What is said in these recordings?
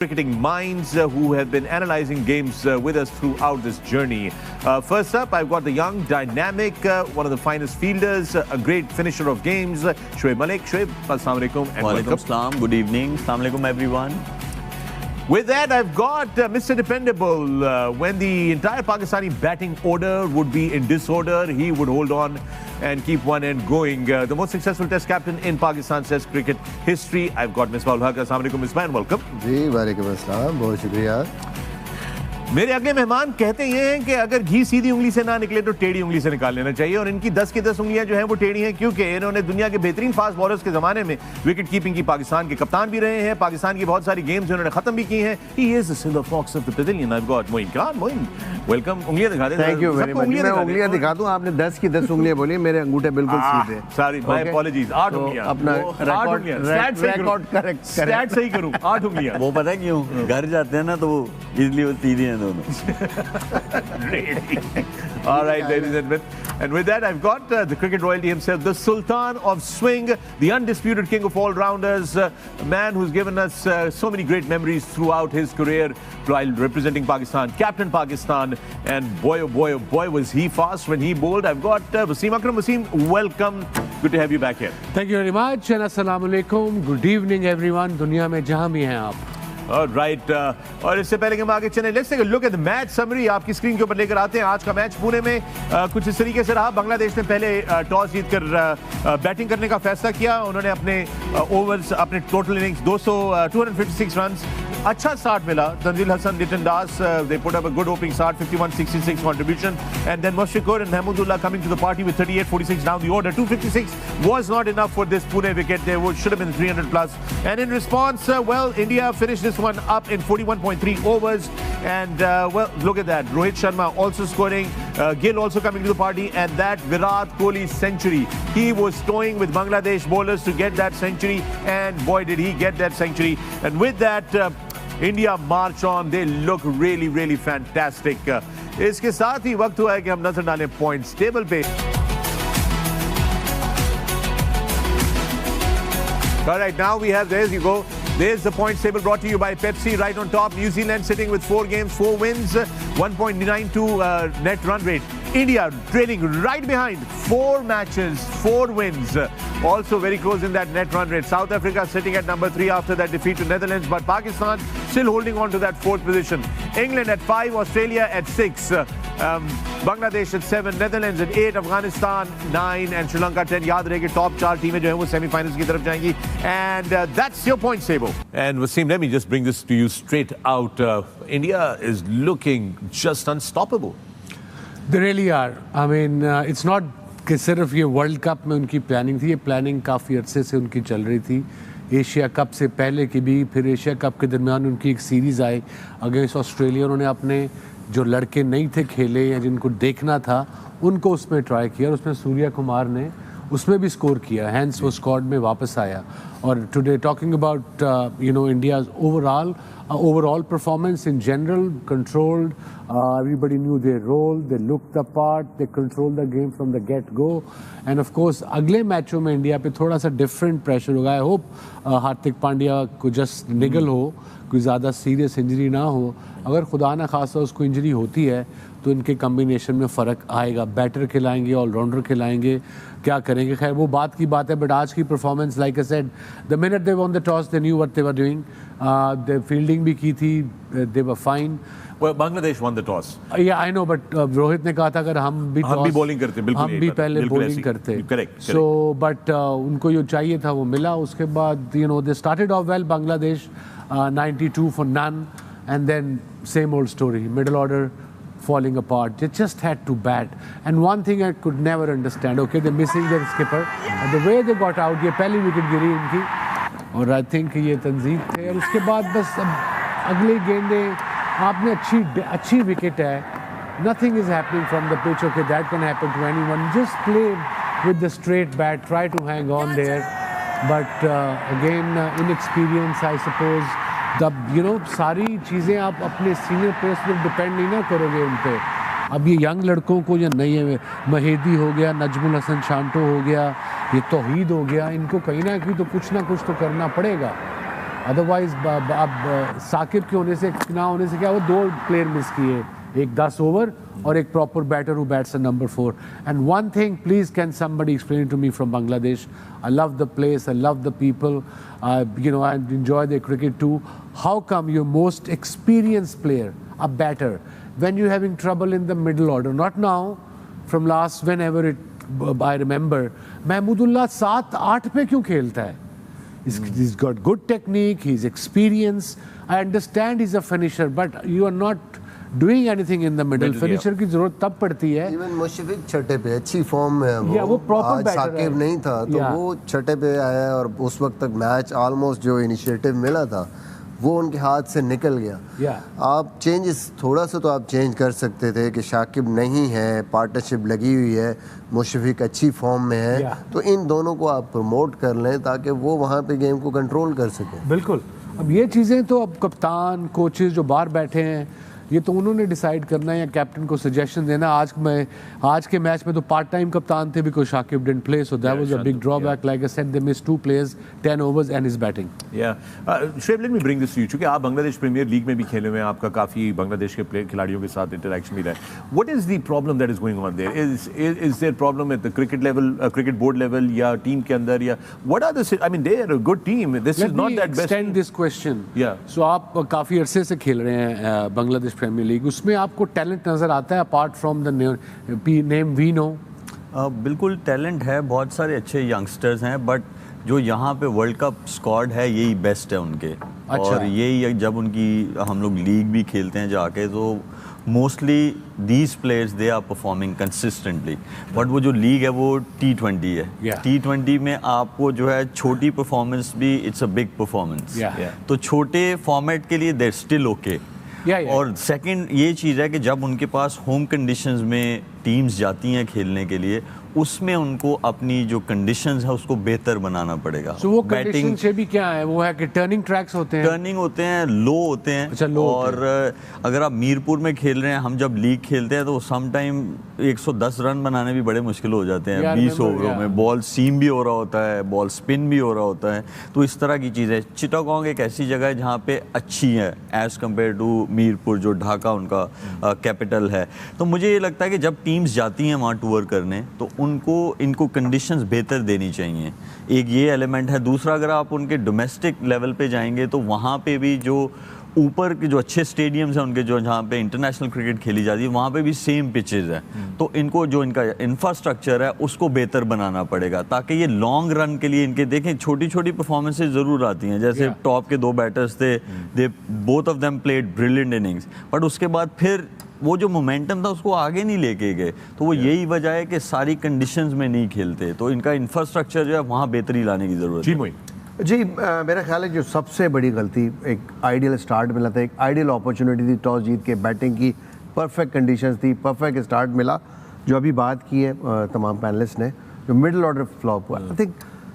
cricketing minds who have been analyzing games with us throughout this journey. First up, I've got the young, dynamic, one of the finest fielders, a great finisher of games, Shoaib Malik. Shoaib, assalamu alaikum and welcome. Assalam, good evening. Assalamu alaikum everyone. With that, I've got Mr. Dependable. When the entire Pakistani batting order would be in disorder, he would hold on and keep one end going. The most successful test captain in Pakistan's test cricket history. I've got Misbah ul Haq. Assalamu alaikum, Misbah, and welcome. जी वालेकुम अस्सलाम, बहुत शुक्रिया. मेरे अगले मेहमान कहते ये हैं कि अगर घी सीधी उंगली से ना निकले तो टेढ़ी उंगली से निकाल लेना चाहिए, और इनकी 10 की 10 उंगलियां जो हैं वो टेढ़ी हैं, क्योंकि इन्होंने दुनिया के बेहतरीन फास्ट बॉलर्स के ज़माने में विकेट कीपिंग की पाकिस्तान के कप्तान भी रहे हैं, पाकिस्तान की बहुत सारी गेम्स इन्होंने ख़त्म भी की हैं. He is the silver fox of the pavilion. I got Moin Khan. Moin, welcome. उंगलियां दिखा दें. Thank you very much. मैं उंगलियां दिखा दूं. आपने 10 की 10 उंगलियां बोली, मेरे अंगूठे बिल्कुल सीधे. Sorry, my apologies. 8 उंगलियां. अपना रिकॉर्ड करेक्ट स्टैट सही करूं. 8 उंगलियां. वो पता है क्यों? घर जाते हैं ना तो वो इजली वो सीधे हैं दोनों. All right, ladies and gentlemen. And with that, I've got the cricket royalty himself, the Sultan of Swing, the undisputed king of all-rounders, a man who's given us so many great memories throughout his career while representing Pakistan, captain Pakistan, and boy, oh boy, oh boy, was he fast when he bowled. I've got Wasim Akram. Wasim, welcome. Good to have you back here. Thank you very much, and assalamu alaikum. Good evening, everyone. दुनिया में जहाँ भी हैं आप. All right, और इससे पहले कि हम आगे चलें, let's take a look at the match summary. आपकी स्क्रीन के ऊपर लेकर आते हैं. आज का मैच पुणे में कुछ इस तरीके से रहा. बांग्लादेश ने पहले टॉस जीतकर बैटिंग करने का फैसला किया. उन्होंने अपने ओवर्स, अपने टोटल इनिंग्स 256 रन्स, अच्छा स्टार्ट मिला. तंजील हसन, लिटन दास, they put up a good opening start, 51-66 contribution, and then Mushfiqur and Mahmudullah coming to the party with 38-46 down the order. 256 was not enough for this Pune wicket. There should have been 300 plus. And in response, well, India finished this one up in 41.3 overs. And well, look at that. Rohit Sharma also scoring, Gill also coming to the party, and that Virat Kohli century. He was toying with Bangladesh bowlers to get that century, and boy did he get that century. And with that, India march on. They look really, really fantastic. इसके साथ ही वक्त हुआ है कि हम नजर डालें points table पे. All right, now we have, there you go. There's the points table brought to you by Pepsi. Right on top, New Zealand sitting with 4 games, 4 wins, 1.92 net run rate. India trailing right behind, 4 matches, 4 wins. Also very close in that net run rate. South Africa sitting at number 3 after that defeat to Netherlands, but Pakistan still holding on to that 4th position. England at 5, Australia at 6, Bangladesh at 7, Netherlands at 8, Afghanistan 9, and Sri Lanka 10. याद रहे कि top 4 टीमें जो हैं वो semifinals की तरफ जाएंगी. And that's your points table. And Wasim, let me just bring this to you straight out. India is looking just unstoppable. They really are. I mean, it's not कि सिर्फ ये वर्ल्ड कप में उनकी planning थी. ये planning काफ़ी अरसे से उनकी चल रही थी. एशिया कप से पहले की भी, फिर एशिया कप के दरमियान उनकी एक सीरीज़ आई अगेंस्ट ऑस्ट्रेलिया. उन्होंने अपने जो लड़के नहीं थे खेले या जिनको देखना था उनको उसमें ट्राई किया, और उसमें सूर्या कुमार ने उसमें भी स्कोर किया. हैंस वो स्क्वाड में वापस आया. और today talking about India's overall performance in general, controlled, everybody knew their role, they looked the part, they controlled the game from the get-go. And of course, अगले मैचों में इंडिया पे थोड़ा सा डिफरेंट प्रेशर होगा. आई होप हार्दिक पांड्या को just निगल हो, कोई ज़्यादा सीरियस इंजरी ना हो. अगर खुदा ना खासा उसको इंजरी होती है तो इनके कम्बिनेशन में फ़र्क आएगा. बैटर खिलाएंगे, ऑलराउंडर खिलाएंगे, क्या करेंगे, खैर वो बात की बात है. बट आज की performance, like I said, the minute they won the toss they knew what they were doing. They fielding भी की थी, they were fine. Well, Bangladesh won the toss. Yeah, I know, but Rohit ने कहा था अगर हम भी बॉलिंग करते, बिल्कुल हम भी पहले बॉलिंग करते. Correct. So, but उनको जो चाहिए था वो मिला. उसके बाद they started off well, Bangladesh 92 for none, and then same old story, middle order falling apart. They just had to bat. And one thing I could never understand, okay, they're missing their skipper, and the way they got out, ये पहली wicket गिरी इनकी, और I think ये तंजीद थे. और उसके बाद बस अगली गेंदे आपने अच्छी विकेट है. Nothing is happening from the pitch. Okay, that can happen to anyone. Just play with the straight bat, try to hang on there. But again, inexperience, I suppose. सारी चीज़ें आप अपने सीनियर प्लेयर्स पर depend नहीं ना करोगे उन पे. अब ये यंग लड़कों को, या नहीं है, महेदी हो गया, नजमुल हसन शांटो हो गया, ये तौहीद हो गया, इनको कहीं ना कहीं तो कुछ ना कुछ तो करना पड़ेगा. अदरवाइज अब साकिब के होने से ना होने से क्या, वो 2 प्लेयर मिस किए, एक 10 ओवर और एक proper batter who bats at number 4. And one thing please, can somebody explain to me from Bangladesh? I love the place, I love the people, you know, I enjoy their cricket too. How come your most experienced player, a batter, when you're having trouble in the middle order, not now, from last whenever I remember, Mahmudullah 7-8 पे क्यों खेलता है? He's got good technique, he's experienced. I understand he's a finisher, but you are not doing anything in the middle. Finisher की जरूरत तब पड़ती है. Even Mushfiq छठे पे अच्छी फॉर्म में है वो proper आज batter साकिब है. नहीं था तो वो छठे पे आया और उस वक्त तक मैच ऑलमोस्ट जो इनिशिएटिव मिला था वो उनके हाथ से निकल गया. आप चेंजेस थोड़ा सा तो आप चेंज कर सकते थे कि शाकिब नहीं है, पार्टनरशिप लगी हुई है, मुशफिक अच्छी फॉर्म में है, तो इन दोनों को आप प्रमोट कर लें ताकि वो वहाँ पे गेम को कंट्रोल कर सकें. बिल्कुल. अब ये चीज़ें तो अब कप्तान कोचेस जो बाहर बैठे हैं ये तो उन्होंने डिसाइड करना है या कैप्टन को सजेशन देना. आज के मैच में तो पार्ट टाइम कप्तान थे because Shakib didn't play, so that was a big drawback. Like I said, they missed 2 players, 10 overs and his batting. Shoaib, let me bring this to you. चूंकि आप बांग्लादेश प्रीमियर लीग में भी खेले हुए हैं, आपका काफी बांग्लादेश के खिलाड़ियों के साथ इंटरेक्शन भी रहा है. What is the problem that is going on there? Is there problem at the cricket level, cricket board level, या टीम के अंदर, या what are the, I mean, they are a good team. This is not that best. Let me extend this question. So आप काफी अरसे से खेल रहे हैं बांग्लादेश प्रीमियर लीग, उसमें आपको टैलेंट नजर आता है apart from the name we know? बिल्कुल टैलेंट है, बहुत सारे अच्छे यंगस्टर्स हैं, बट जो यहाँ पे वर्ल्ड कप स्क्वाड है यही बेस्ट है उनके. अच्छा. और यही जब उनकी हम लोग लीग भी खेलते हैं जाके तो mostly these players they are performing consistently. But वो जो लीग है वो T20 है. T20 में आपको जो है छोटी परफॉर्मेंस भी इट्स अ बिग परफॉर्मेंस. तो छोटे फॉर्मेट के लिए देर स्टिल ओके. और सेकंड ये चीज़ है कि जब उनके पास होम कंडीशंस में टीम्स जाती हैं खेलने के लिए, उसमें उनको अपनी जो कंडीशंस है उसको बेहतर बनाना पड़ेगा. So, वो कंडीशन से भी क्या है, वो है कि टर्निंग ट्रैक्स होते हैं, टर्निंग होते हैं, लो होते हैं. अच्छा, लो और अगर आप मीरपुर में खेल रहे हैं, हम जब लीग खेलते हैं तो सम टाइम 110 रन बनाने भी बड़े मुश्किल हो जाते हैं 20 ओवरों में. बॉल सीम भी हो रहा होता है, बॉल स्पिन भी हो रहा होता है. तो इस तरह की चीज़ है. चिटागोंग एक ऐसी जगह है जहाँ पे अच्छी है एज़ कम्पेयर टू मीरपुर जो ढाका उनका कैपिटल है. तो मुझे ये लगता है कि जब टीम्स जाती हैं वहाँ टूर करने तो इनको कंडीशंस बेहतर देनी चाहिए. एक ये एलिमेंट है. दूसरा, अगर आप उनके डोमेस्टिक लेवल पे जाएंगे तो वहाँ पे भी जो ऊपर के जो अच्छे स्टेडियम्स हैं उनके, जो जहाँ पे इंटरनेशनल क्रिकेट खेली जाती है, वहाँ पे भी सेम पिचेस है. तो इनको जो इनका इंफ्रास्ट्रक्चर है उसको बेहतर बनाना पड़ेगा ताकि ये लॉन्ग रन के लिए इनके, देखें छोटी छोटी परफॉर्मेंसेस ज़रूर आती हैं. जैसे टॉप के 2 बैटर्स थे, they both of them played brilliant innings, but उसके बाद फिर वो जो मोमेंटम था उसको आगे नहीं लेके गए. तो वो यही वजह है कि सारी कंडीशंस में नहीं खेलते. तो इनका इंफ्रास्ट्रक्चर जो है वहाँ बेहतरी लाने की ज़रूरत है. जी मेरा ख्याल है जो सबसे बड़ी गलती, एक आइडियल स्टार्ट मिला था, एक आइडियल अपॉर्चुनिटी थी टॉस जीत के, बैटिंग की परफेक्ट कंडीशंस थी, परफेक्ट स्टार्ट मिला. जो अभी बात की है तमाम पैनलिस्ट ने, जो मिडिल ऑर्डर फ्लॉप हुआ, आई थिंक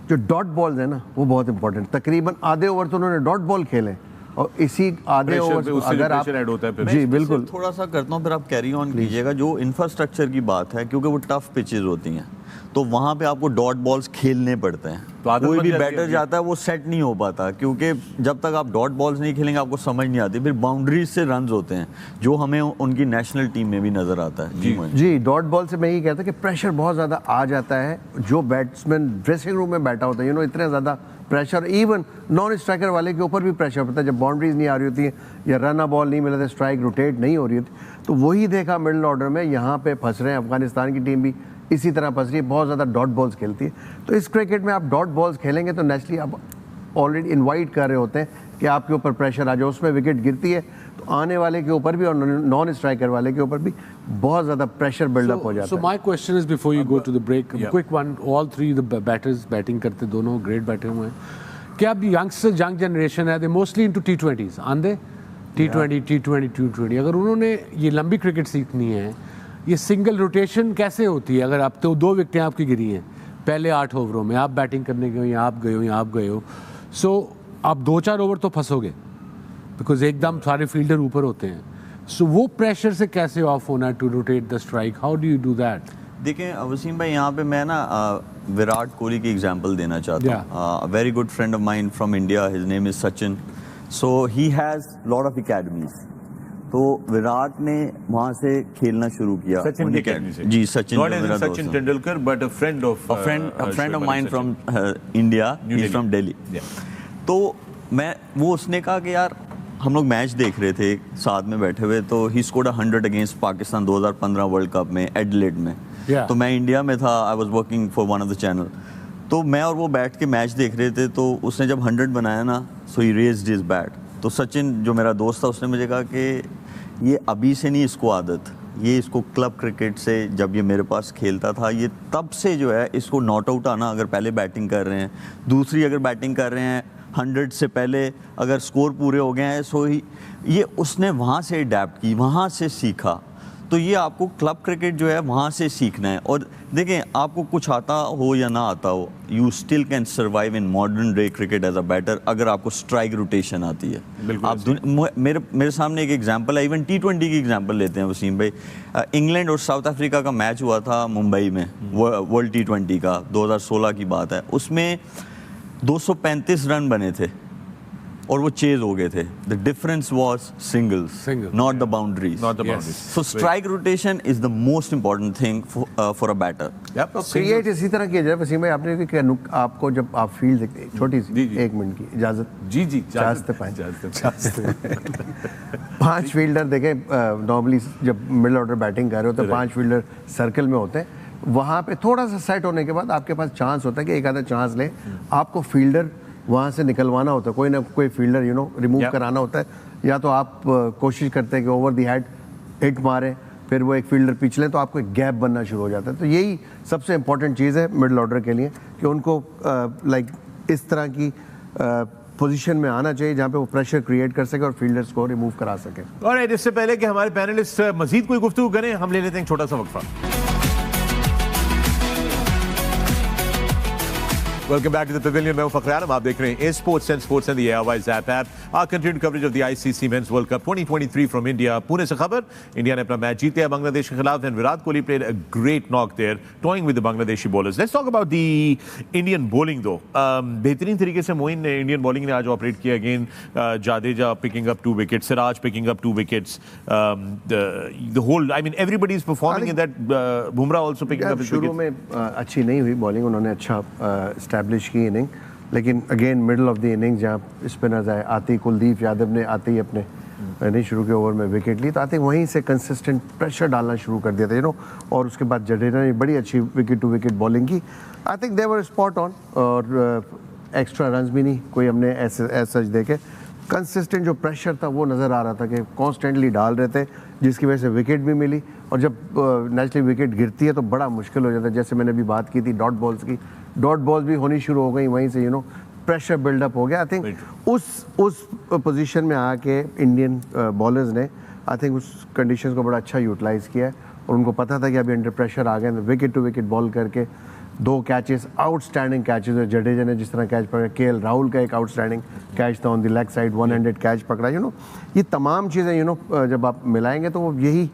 जो डॉट बॉल्स है ना वो बहुत इंपॉर्टेंट. तकरीबन आधे ओवर तो उन्होंने डॉट बॉल खेले और इसी आधे ओवर अगर आप जी बिल्कुल थोड़ा सा करता हूँ, फिर आप कैरी ऑन कीजिएगा. जो इंफ्रास्ट्रक्चर की बात है, क्योंकि वो टफ पिचेस होती हैं तो वहाँ पे आपको डॉट बॉल्स खेलने पड़ते हैं. तो कोई भी बैटर जाता है वो सेट नहीं हो पाता, क्योंकि जब तक आप डॉट बॉल्स नहीं खेलेंगे आपको समझ नहीं आती. फिर बाउंड्रीज से रन्स होते हैं जो हमें उनकी नेशनल टीम में भी नजर आता है. जी डॉट बॉल से मैं ये कहता कि प्रेशर बहुत ज़्यादा आ जाता है. जो बैट्समैन ड्रेसिंग रूम में बैठा होता है, इतने ज़्यादा प्रेशर, इवन नॉन स्ट्राइकर वाले के ऊपर भी प्रेशर पड़ता है. जब बाउंड्रीज नहीं आ रही होती है या रन बॉल नहीं मिला था, स्ट्राइक रोटेट नहीं हो रही होती, तो वही देखा मिडिल ऑर्डर में यहाँ पे फंस रहे हैं. अफगानिस्तान की टीम भी इसी तरह फंस रही है, बहुत ज़्यादा डॉट बॉल्स खेलती है. तो इस क्रिकेट में आप डॉट बॉल्स खेलेंगे तो नेचुरली आप ऑलरेडी इनवाइट कर रहे होते हैं कि आपके ऊपर प्रेशर आ जाए. उसमें विकेट गिरती है तो आने वाले के ऊपर भी और नॉन स्ट्राइकर वाले के ऊपर भी बहुत ज़्यादा प्रेशर बिल्डअप हो जाता है. So my question is before you go to the break, quick one, all 3 the batters batting करते, दोनों ग्रेट बैठे हुए हैं. क्या अब यंगस्टर यंग जनरेशन है, दे मोस्टली इनटू T20s, आंदे T20. अगर उन्होंने ये लंबी क्रिकेट सीखनी है, ये सिंगल रोटेशन कैसे होती है? अगर आप तो 2 विकेटें आपकी गिरी हैं पहले 8 ओवरों में, आप बैटिंग करने गए हो, यहाँ आप गए हो, यहाँ आप गए हो, सो आप 2-4 ओवर तो फंसोगे बिकॉज एकदम सारे फील्डर ऊपर होते हैं. सो वो प्रेशर से कैसे ऑफ होना है to rotate the strike? How do you do that? देखें वसीम भाई, यहाँ पे मैं ना विराट कोहली की एग्जांपल देना चाहता हूँ. Very good friend of mine from India, his name is Sachin. So he has lot of academies. तो विराट ने वहां से खेलना शुरू किया. सचिन की एकेडमी से. जी, Sachin. Not as in Sachin Tendulkar, but a friend of friend of mine from India. He's from Delhi. तो वो उसने कहा कि यार हम लोग मैच देख रहे थे साथ में बैठे हुए, तो he scored 100 against Pakistan 2015 world cup में एडिलेड में. तो मैं इंडिया में था, I was working for one of the channel. तो मैं और वो बैठ के मैच देख रहे थे, तो उसने जब 100 बनाया ना, सो ही रेज्ड हिज बैट. तो सचिन जो मेरा दोस्त था उसने मुझे कहा कि ये अभी से नहीं इसको आदत, ये इसको क्लब क्रिकेट से जब ये मेरे पास खेलता था, ये तब से जो है इसको नॉट आउट आना, अगर पहले बैटिंग कर रहे हैं, दूसरी अगर बैटिंग कर रहे हैं 100 से पहले अगर स्कोर पूरे हो गए हैं, सो ये उसने वहाँ से अडेप्ट की, वहाँ से सीखा. तो ये आपको क्लब क्रिकेट जो है वहाँ से सीखना है. और देखें, आपको कुछ आता हो या ना आता हो, you still can survive in modern day cricket as a batter अगर आपको स्ट्राइक रोटेशन आती है. आप मेरे सामने एक एग्जांपल है, इवन T20 की एग्जांपल लेते हैं वसीम भाई. इंग्लैंड और साउथ अफ्रीका का मैच हुआ था मुंबई में, वर्ल्ड T20 का 2016 की बात है. उसमें 235 रन बने थे और वो चेज हो गए थे. The difference was singles, not the boundaries. So strike rotation is the most important thing for a batter. Create इसी तरह किया जाए. वसीम भाई, आपने कि आपको जब आप फील्ड देखते, छोटी सी 1 मिनट की इजाजत. जी चाहते 5 फील्डर देखें. नॉर्मली जब मिडिल ऑर्डर बैटिंग कर रहे हो तो 5 फील्डर सर्कल में होते हैं. वहाँ पे थोड़ा सा सेट होने के बाद आपके पास चांस होता है कि एक आधा चांस ले, आपको फील्डर वहाँ से निकलवाना होता है, कोई ना कोई फील्डर रिमूव कराना होता है. या तो आप कोशिश करते हैं कि ओवर द हेड हिट मारें, फिर वो एक फील्डर पिछले, तो आपको एक गैप बनना शुरू हो जाता है. तो यही सबसे इंपॉर्टेंट चीज़ है मिडिल ऑर्डर के लिए कि उनको लाइक इस तरह की पोजीशन में आना चाहिए जहाँ पे वो प्रेशर क्रिएट कर सके और फील्डर्स को रिमूव करा सके. और इससे पहले कि हमारे पैनलिस्ट मजीद कोई गुफ्तगू करें, हम ले लेते हैं एक छोटा सा वक्फा. Welcome back to the Pavilion. मैं हूं फ़खर आलम. आप देख रहे हैं Sports and the Airwise app. Our continued coverage of the ICC Men's World Cup 2023 from India. Pune से खबर, इंडिया ने अपना मैच जीत लिया बांग्लादेश के खिलाफ, and Virat Kohli played a great knock there, toying with the Bangladeshi bowlers. Let's talk about the Indian bowling though. बेहतरीन तरीके से मोइन ने इंडियन बॉलिंग ने आज ऑपरेट किया. Again Jadeja picking up 2 wickets, Siraj picking up 2 wickets. The whole, I mean, everybody is performing in that. Bumrah also picking up his wickets. शुरू में अच्छी नहीं हुई बॉलिंग, उन्होंने अच्छा एस्टैब्लिश की इनिंग, लेकिन again middle of the inning जहाँ स्पिनर्स आए, आते कुलदीप यादव ने आते ही अपने इनिंग शुरू के ओवर में विकेट ली, तो आते वहीं से कंसिस्टेंट प्रेशर डालना शुरू कर दिया था और उसके बाद जडेजा ने बड़ी अच्छी विकेट टू विकेट बॉलिंग की. I think they were spot on, और एक्स्ट्रा रन्स भी नहीं कोई हमने ऐसे सच देखे. कंसिस्टेंट जो प्रेशर था वो नज़र आ रहा था कि कॉन्स्टेंटली डाल रहे थे, जिसकी वजह से विकेट भी मिली. और जब नेचुरली विकेट गिरती है तो बड़ा मुश्किल हो जाता है. जैसे मैंने अभी बात की थी डॉट बॉल्स की, डॉट बॉल्स भी होनी शुरू हो गई, वहीं से प्रेशर बिल्डअप हो गया. आई थिंक उस पोजीशन में आके इंडियन बॉलर्स ने आई थिंक उस कंडीशन को बड़ा अच्छा यूटिलाइज़ किया है, और उनको पता था कि अभी अंडर प्रेशर आ गए. विकेट टू विकेट बॉल करके 2 कैचेस, आउटस्टैंडिंग कैचेस. जडेजा ने जिस तरह कैच पकड़ा, KL राहुल का एक आउटस्टैंडिंग कैच था on the leg side, 100 catch पकड़ा. ये तमाम चीज़ें जब आप मिलाएंगे तो यही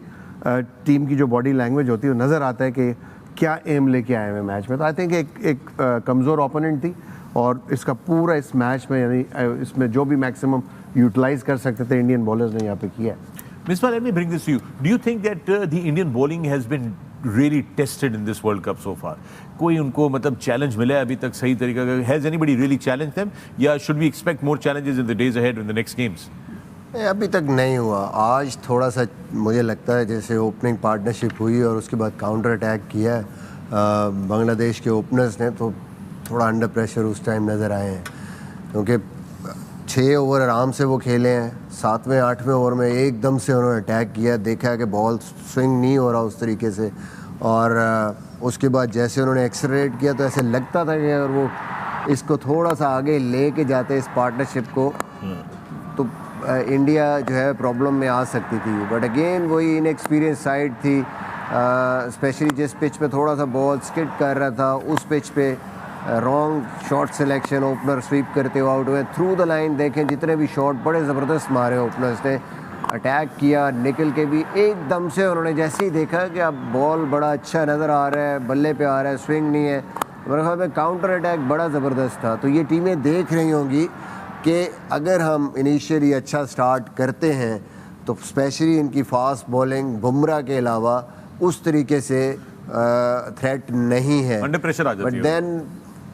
टीम की जो बॉडी लैंग्वेज होती है, नज़र आता है कि क्या एम लेके आए हैं मैच में. तो आई थिंक एक कमज़ोर ओपोनेंट थी, और इसका पूरा इस मैच में यानी इसमें जो भी मैक्सिमम यूटिलाइज कर सकते थे इंडियन बॉलर्स ने यहाँ पे किया. Misbah, let me bring this to you. Do you think that the Indian bowling has been really tested in this World Cup so far? कोई उनको मतलब चैलेंज मिला है अभी तक सही तरीका का? Has anybody really challenged them? या should we expect more challenges in the days ahead in the next games? अभी तक नहीं हुआ. आज थोड़ा सा मुझे लगता है जैसे ओपनिंग पार्टनरशिप हुई और उसके बाद काउंटर अटैक किया है बांग्लादेश के ओपनर्स ने, तो थोड़ा अंडर प्रेशर उस टाइम नज़र आए हैं, क्योंकि 6 ओवर आराम से वो खेले हैं. 7वें 8वें ओवर में एकदम से उन्होंने अटैक किया, देखा है कि बॉल स्विंग नहीं हो रहा उस तरीके से, और उसके बाद जैसे उन्होंने एक्सेलरेट किया तो ऐसे लगता था कि अगर वो इसको थोड़ा सा आगे ले के जाते इस पार्टनरशिप को, तो इंडिया जो है प्रॉब्लम में आ सकती थी. बट अगेन वही इनएक्सपीरियंस साइड थी, स्पेशली जिस पिच पे थोड़ा सा बॉल स्किड कर रहा था, उस पिच पे wrong shot selection, opener sweep करते हुए आउट हुए. थ्रू द लाइन देखें जितने भी शॉट बड़े ज़बरदस्त मारे ओपनर्स ने, अटैक किया निकल के भी. एकदम से उन्होंने जैसे ही देखा कि अब बॉल बड़ा अच्छा नज़र आ रहा है, बल्ले पे आ रहा है, स्विंग नहीं है, मेरे ख्याल में काउंटर अटैक बड़ा ज़बरदस्त था। तो ये टीमें देख रही होंगी कि अगर हम इनिशियली अच्छा स्टार्ट करते हैं तो स्पेशली इनकी फास्ट बॉलिंग बुमराह के अलावा उस तरीके से थ्रेट नहीं है, अंडर प्रेशर आ जाती है। बट देन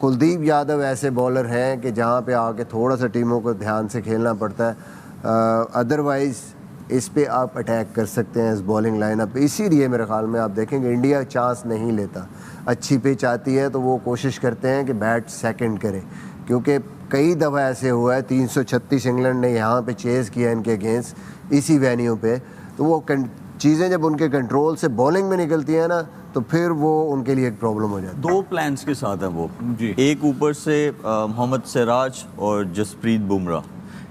कुलदीप यादव ऐसे बॉलर हैं कि जहाँ पे आके थोड़ा सा टीमों को ध्यान से खेलना पड़ता है, अदरवाइज़ इस पे आप अटैक कर सकते हैं इस बॉलिंग लाइनअप। इसीलिए मेरे ख्याल में आप देखेंगे इंडिया चांस नहीं लेता। अच्छी पिच आती है तो वो कोशिश करते हैं कि बैट सेकंड करें, क्योंकि कई दफ़ा ऐसे हुआ है 336 इंग्लैंड ने यहाँ पे चेज़ किया इनके अगेंस्ट इसी वेन्यू पे, तो वो चीज़ें जब उनके कंट्रोल से बॉलिंग में निकलती है ना तो फिर वो उनके लिए एक प्रॉब्लम हो जाती है। 2 प्लान्स के साथ हैं वो जी। एक ऊपर से मोहम्मद सिराज और जसप्रीत बुमराह,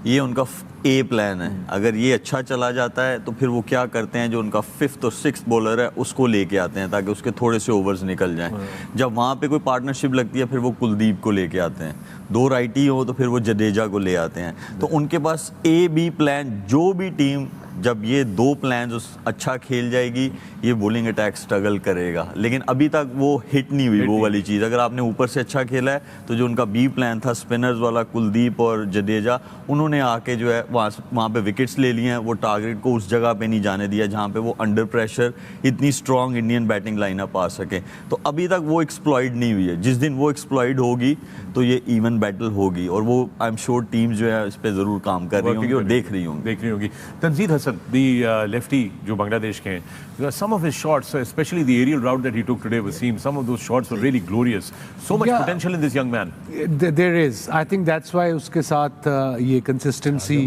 ये उनका ए प्लान है। अगर ये अच्छा चला जाता है तो फिर वो क्या करते हैं, जो उनका 5th और 6th बॉलर है उसको लेके आते हैं ताकि उसके थोड़े से ओवर्स निकल जाएं। जब वहाँ पे कोई पार्टनरशिप लगती है फिर वो कुलदीप को लेके आते हैं, 2 राइटी हो तो फिर वो जडेजा को ले आते हैं। तो उनके पास ए बी प्लान, जो भी टीम जब ये 2 प्लान अच्छा खेल जाएगी ये बॉलिंग अटैक स्ट्रगल करेगा, लेकिन अभी तक वो हिट नहीं हुई वो वाली चीज़। अगर आपने ऊपर से अच्छा खेला है तो जो उनका बी प्लान था स्पिनर्स वाला, कुलदीप और जडेजा, उन्होंने आके जो है वहाँ पे विकेट्स ले लिए हैं। वो टारगेट को उस जगह पे नहीं जाने दिया जहाँ पे वो अंडर प्रेशर इतनी स्ट्रॉन्ग इंडियन बैटिंग लाइनअप आ सके। तो अभी तक वो एक्सप्लॉइड नहीं हुई है। जिस दिन वो एक्सप्लॉइड होगी तो ये इवन बैटल होगी, और वो आई एम श्योर टीम जो है इस पर ज़रूर काम कर रही होंगी और देख रही होंगी। तंजीद हसन दी लेफ्टी जो बांग्लादेश के हैं, some of his shots, especially the aerial route that he took today, Wasim, some of those shots were really glorious. So much potential in this young man. There is. I think that's why उसके साथ ये consistency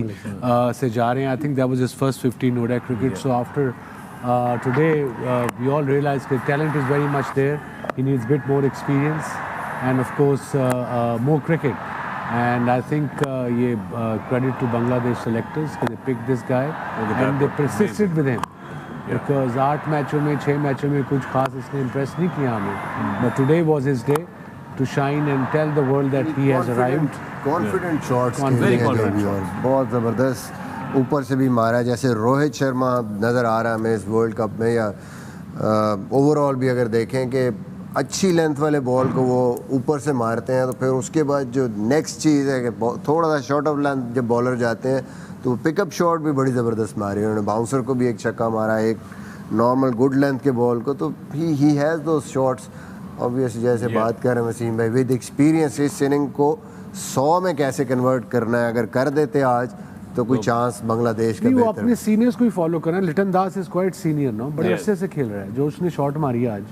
से जा रहे हैं. I think that was his first 15 ODI cricket. So after today, we all realize that talent is very much there. He needs a bit more experience and of course more cricket. And I think ये credit to Bangladesh selectors that they picked this guy and they persisted with him. Because 8 मैचों में 6 मैचों में कुछ खास इसने impress नहीं किया हमें, but today was his day to shine and tell the world that he has arrived. Confident shots खेले हैं और बहुत ज़बरदस्त ऊपर से भी मारा, जैसे रोहित शर्मा नज़र आ रहा है हमें इस वर्ल्ड कप में, या ओवरऑल भी अगर देखें कि अच्छी लेंथ वाले बॉल को वो ऊपर से मारते हैं, तो फिर उसके बाद जो नेक्स्ट चीज़ है कि थोड़ा सा शॉर्ट ऑफ लेंथ जब बॉलर जाते हैं तो पिकअप शॉट भी बड़ी ज़बरदस्त मारी। उन्होंने बाउंसर को भी एक छक्का मारा, एक नॉर्मल गुड लेंथ के बॉल को, तो he has those shots. Obviously जैसे बात कर रहे हैं वसीम भाई, विद एक्सपीरियंस इस इनिंग को 100 में कैसे कन्वर्ट करना है, अगर कर देते आज तो कोई चांस बांग्लादेश का वो अपने सीनियर्स को ही फॉलो करना है। लिटन दास इज क्वाइट सीनियर नो, बड़े अच्छे से खेल रहा है। जो उसने शॉट मारी आज,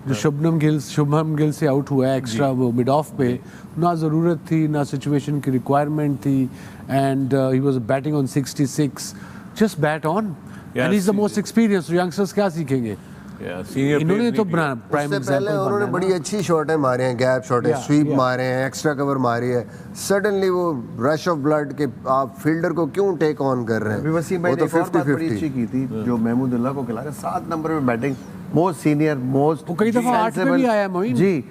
जो शुभमन गिल से आउट हुआ है एक्स्ट्रा वो मिड ऑफ पे, ना ज़रूरत थी ना सिचुएशन की रिक्वायरमेंट थी, and he was batting on 66, just bat on and he is the most experienced. Youngsters क्या सीखेंगे? इन्होंने तो प्राइम पहले उन्होंने बड़ी अच्छी शॉटें मारे हैं, गैप शॉटें, स्वीप मारे हैं, एक्स्ट्रा कवर मारी है। सडनली वो रश ऑफ ब्लड के आप फील्डर को क्यों टेक ऑन कर रहे हैं? वसीम भाई ने एक और बात बड़ी अच्छी की थी जो महमूदुल्लाह को खिला रहे, 7 नंबर में बैटिंग, मोस्ट सीनियर, मोस्ट कई दफा 8 पे भी आया मोइन जी,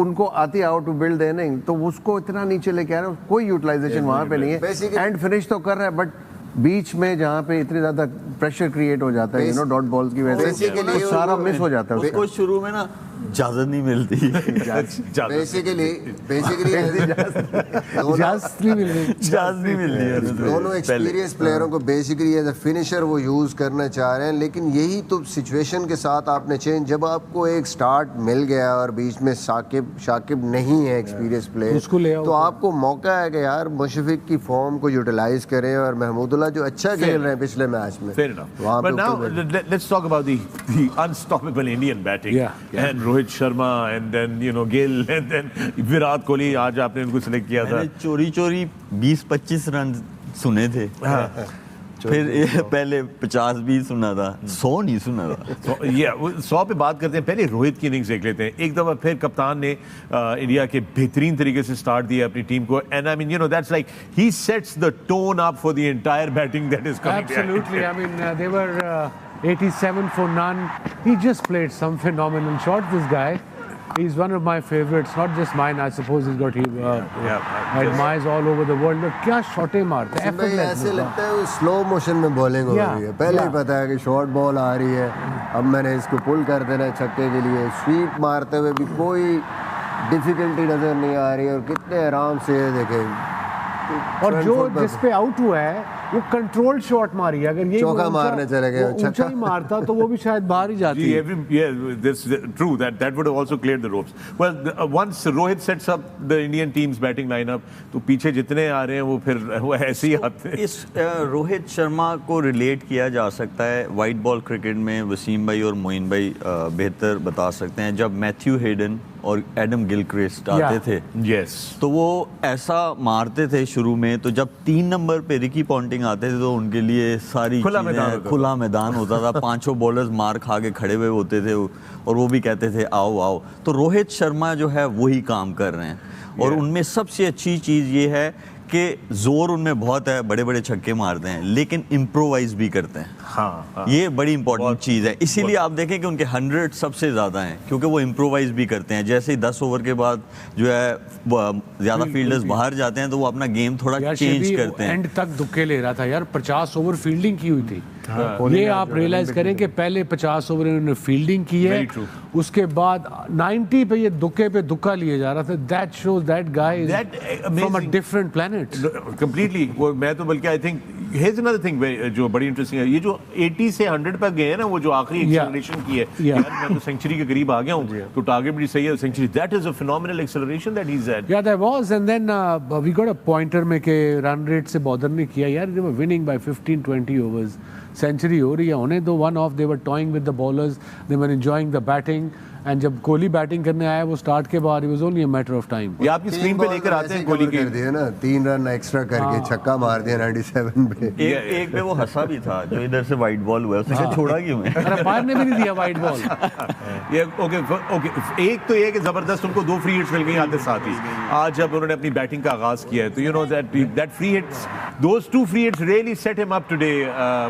उनको आती out to build the inning, तो उसको इतना नीचे लेके आ रहे हैं, कोई यूटिलाइजेशन वहाँ पे नहीं है। एंड फिनिश तो कर रहा है, बट बीच में जहाँ पे इतनी ज्यादा प्रेशर क्रिएट हो जाता है, डॉट बॉल्स की वजह से तो सारा मिस हो जाता है। उसको शुरू में ना इजाजत नहीं मिलती, बेसिकली दोनों एक्सपीरियंस प्लेयरों को बेसिकली एज अ फिनिशर वो यूज करना चाह रहे हैं, लेकिन यही तो सिचुएशन के साथ आपने चेंज, जब आपको एक स्टार्ट मिल गया और बीच में शाकिब नहीं है एक्सपीरियंस प्लेयर, तो आपको मौका है कि यार मुशफिक की फॉर्म को यूटिलाइज करें और महमूदुल्लाह जो अच्छा खेल रहे हैं पिछले मैच में। But now let's talk about the unstoppable Indian batting and Rohit Sharma and then Gill and then Virat Kohli. आज आपने उनको सिलेक्ट किया था, चोरी 20-25 रन सुने थे, फिर पहले 50 भी सुना था, 100 नहीं सुना था। 100 पे बात करते हैं, पहले रोहित की इनिंग्स देख लेते हैं। एक दफा फिर कप्तान ने इंडिया के बेहतरीन तरीके से स्टार्ट दिया अपनी टीम को, and I mean that's like he sets the tone up for the entire batting that is coming. Absolutely, I mean they were 87 for none. He just played some phenomenal shots. This guy, he's one of my favorites, not just mine. I suppose he's got admirers all over the world. But क्या शॉटें मारते हैं, ऐसे लगता है slow motion में bowling हो रही है। पहले ही पता है कि शॉर्ट बॉल आ रही है, अब मैंने इसको पुल कर देना है छक्के के लिए। स्वीप मारते हुए भी कोई डिफिकल्टी नजर नहीं आ रही और कितने आराम से देखें। और जो जिस पे आउट हुआ है वो कंट्रोल शॉट मारी है, अगर ये चौका मारने चले गए, ऊंचा ही मारता तो वो भी शायद बाहर ही जाती है। This true that would have also cleared the ropes. Well, once Rohit sets up the Indian team's batting lineup, तो पीछे जितने आ रहे हैं वो फिर वो ऐसे ही आते हैं। इस रोहित शर्मा को रिलेट किया जा सकता है वाइट बॉल क्रिकेट में, वसीम भाई और मोइन भाई बेहतर बता सकते हैं। जब मैथ्यू हेडन और एडम गिलक्रिस्ट आते थे, Yes. तो वो ऐसा मारते थे शुरू में, तो जब 3 नंबर पे रिकी पॉन्टिंग आते थे तो उनके लिए सारी खुला मैदान होता था। 5 बॉलर्स मार खा के खड़े हुए होते थे और वो भी कहते थे आओ आओ। तो रोहित शर्मा जो है वही काम कर रहे हैं और उनमें सबसे अच्छी चीज़ ये है कि जोर उनमें बहुत है, बड़े बड़े छक्के मारते हैं लेकिन इम्प्रोवाइज भी करते हैं। हाँ। ये बड़ी इंपॉर्टेंट चीज़ है, इसीलिए आप देखें कि उनके 100 सबसे ज़्यादा हैं क्योंकि वो इम्प्रोवाइज भी करते हैं। जैसे ही 10 ओवर के बाद जो है ज़्यादा फील्डर्स बाहर जाते हैं तो वो अपना गेम थोड़ा चेंज करते हैं। एंड तक दुक्के ले रहा था यार, 50 ओवर फील्डिंग की हुई थी। ये आप रियलाइज करें कि पहले 50 ओवर इन्होंने फील्डिंग की है, उसके बाद 90 पे ये दुक्के पे दुक्का लिए जा रहा था। That shows that guy is from a different planet completely. वो मैं तो बल्कि I think here's another thing जो बड़ी इंटरेस्टिंग है, ये जो 80 से 100 पर गए हैं ना, वो जो आखिरी एक्सेलरेशन की है, यार मैं तो सेंचुरी के करीब आ गया हूं, तो टारगेट भी सही है century. That is a phenomenal acceleration that he is at. Yeah that was and then we got a pointer में के रन रेट से बॉदर नहीं किया यार। They were winning by 15-20 overs, century हो रही है, होने दो 1 off. They were toying with the bowlers, they were enjoying the batting. And जब कोहली बैटिंग करने आया वो स्टार्ट के बाद, it was only a matter of time. ये आपकी स्क्रीन पे लेकर आते हैं कोहली के, कर दिए ना 3 रन एक्स्ट्रा करके छक्का मार दिया 97 पे। एक पे वो हंसा भी था जो इधर से वाइट बॉल हुआ, उसने छोड़ा क्यों है? अरे बाहर ने भी नहीं दिया वाइट बॉल। ये ओके एक तो ये कि जबरदस्त उनको 2 फ्री हिट्स मिल गई आते साथ ही। आज जब उन्होंने अपनी बैटिंग का आगाज किया है तो you know that free hits, those 2 free hits really set him up today.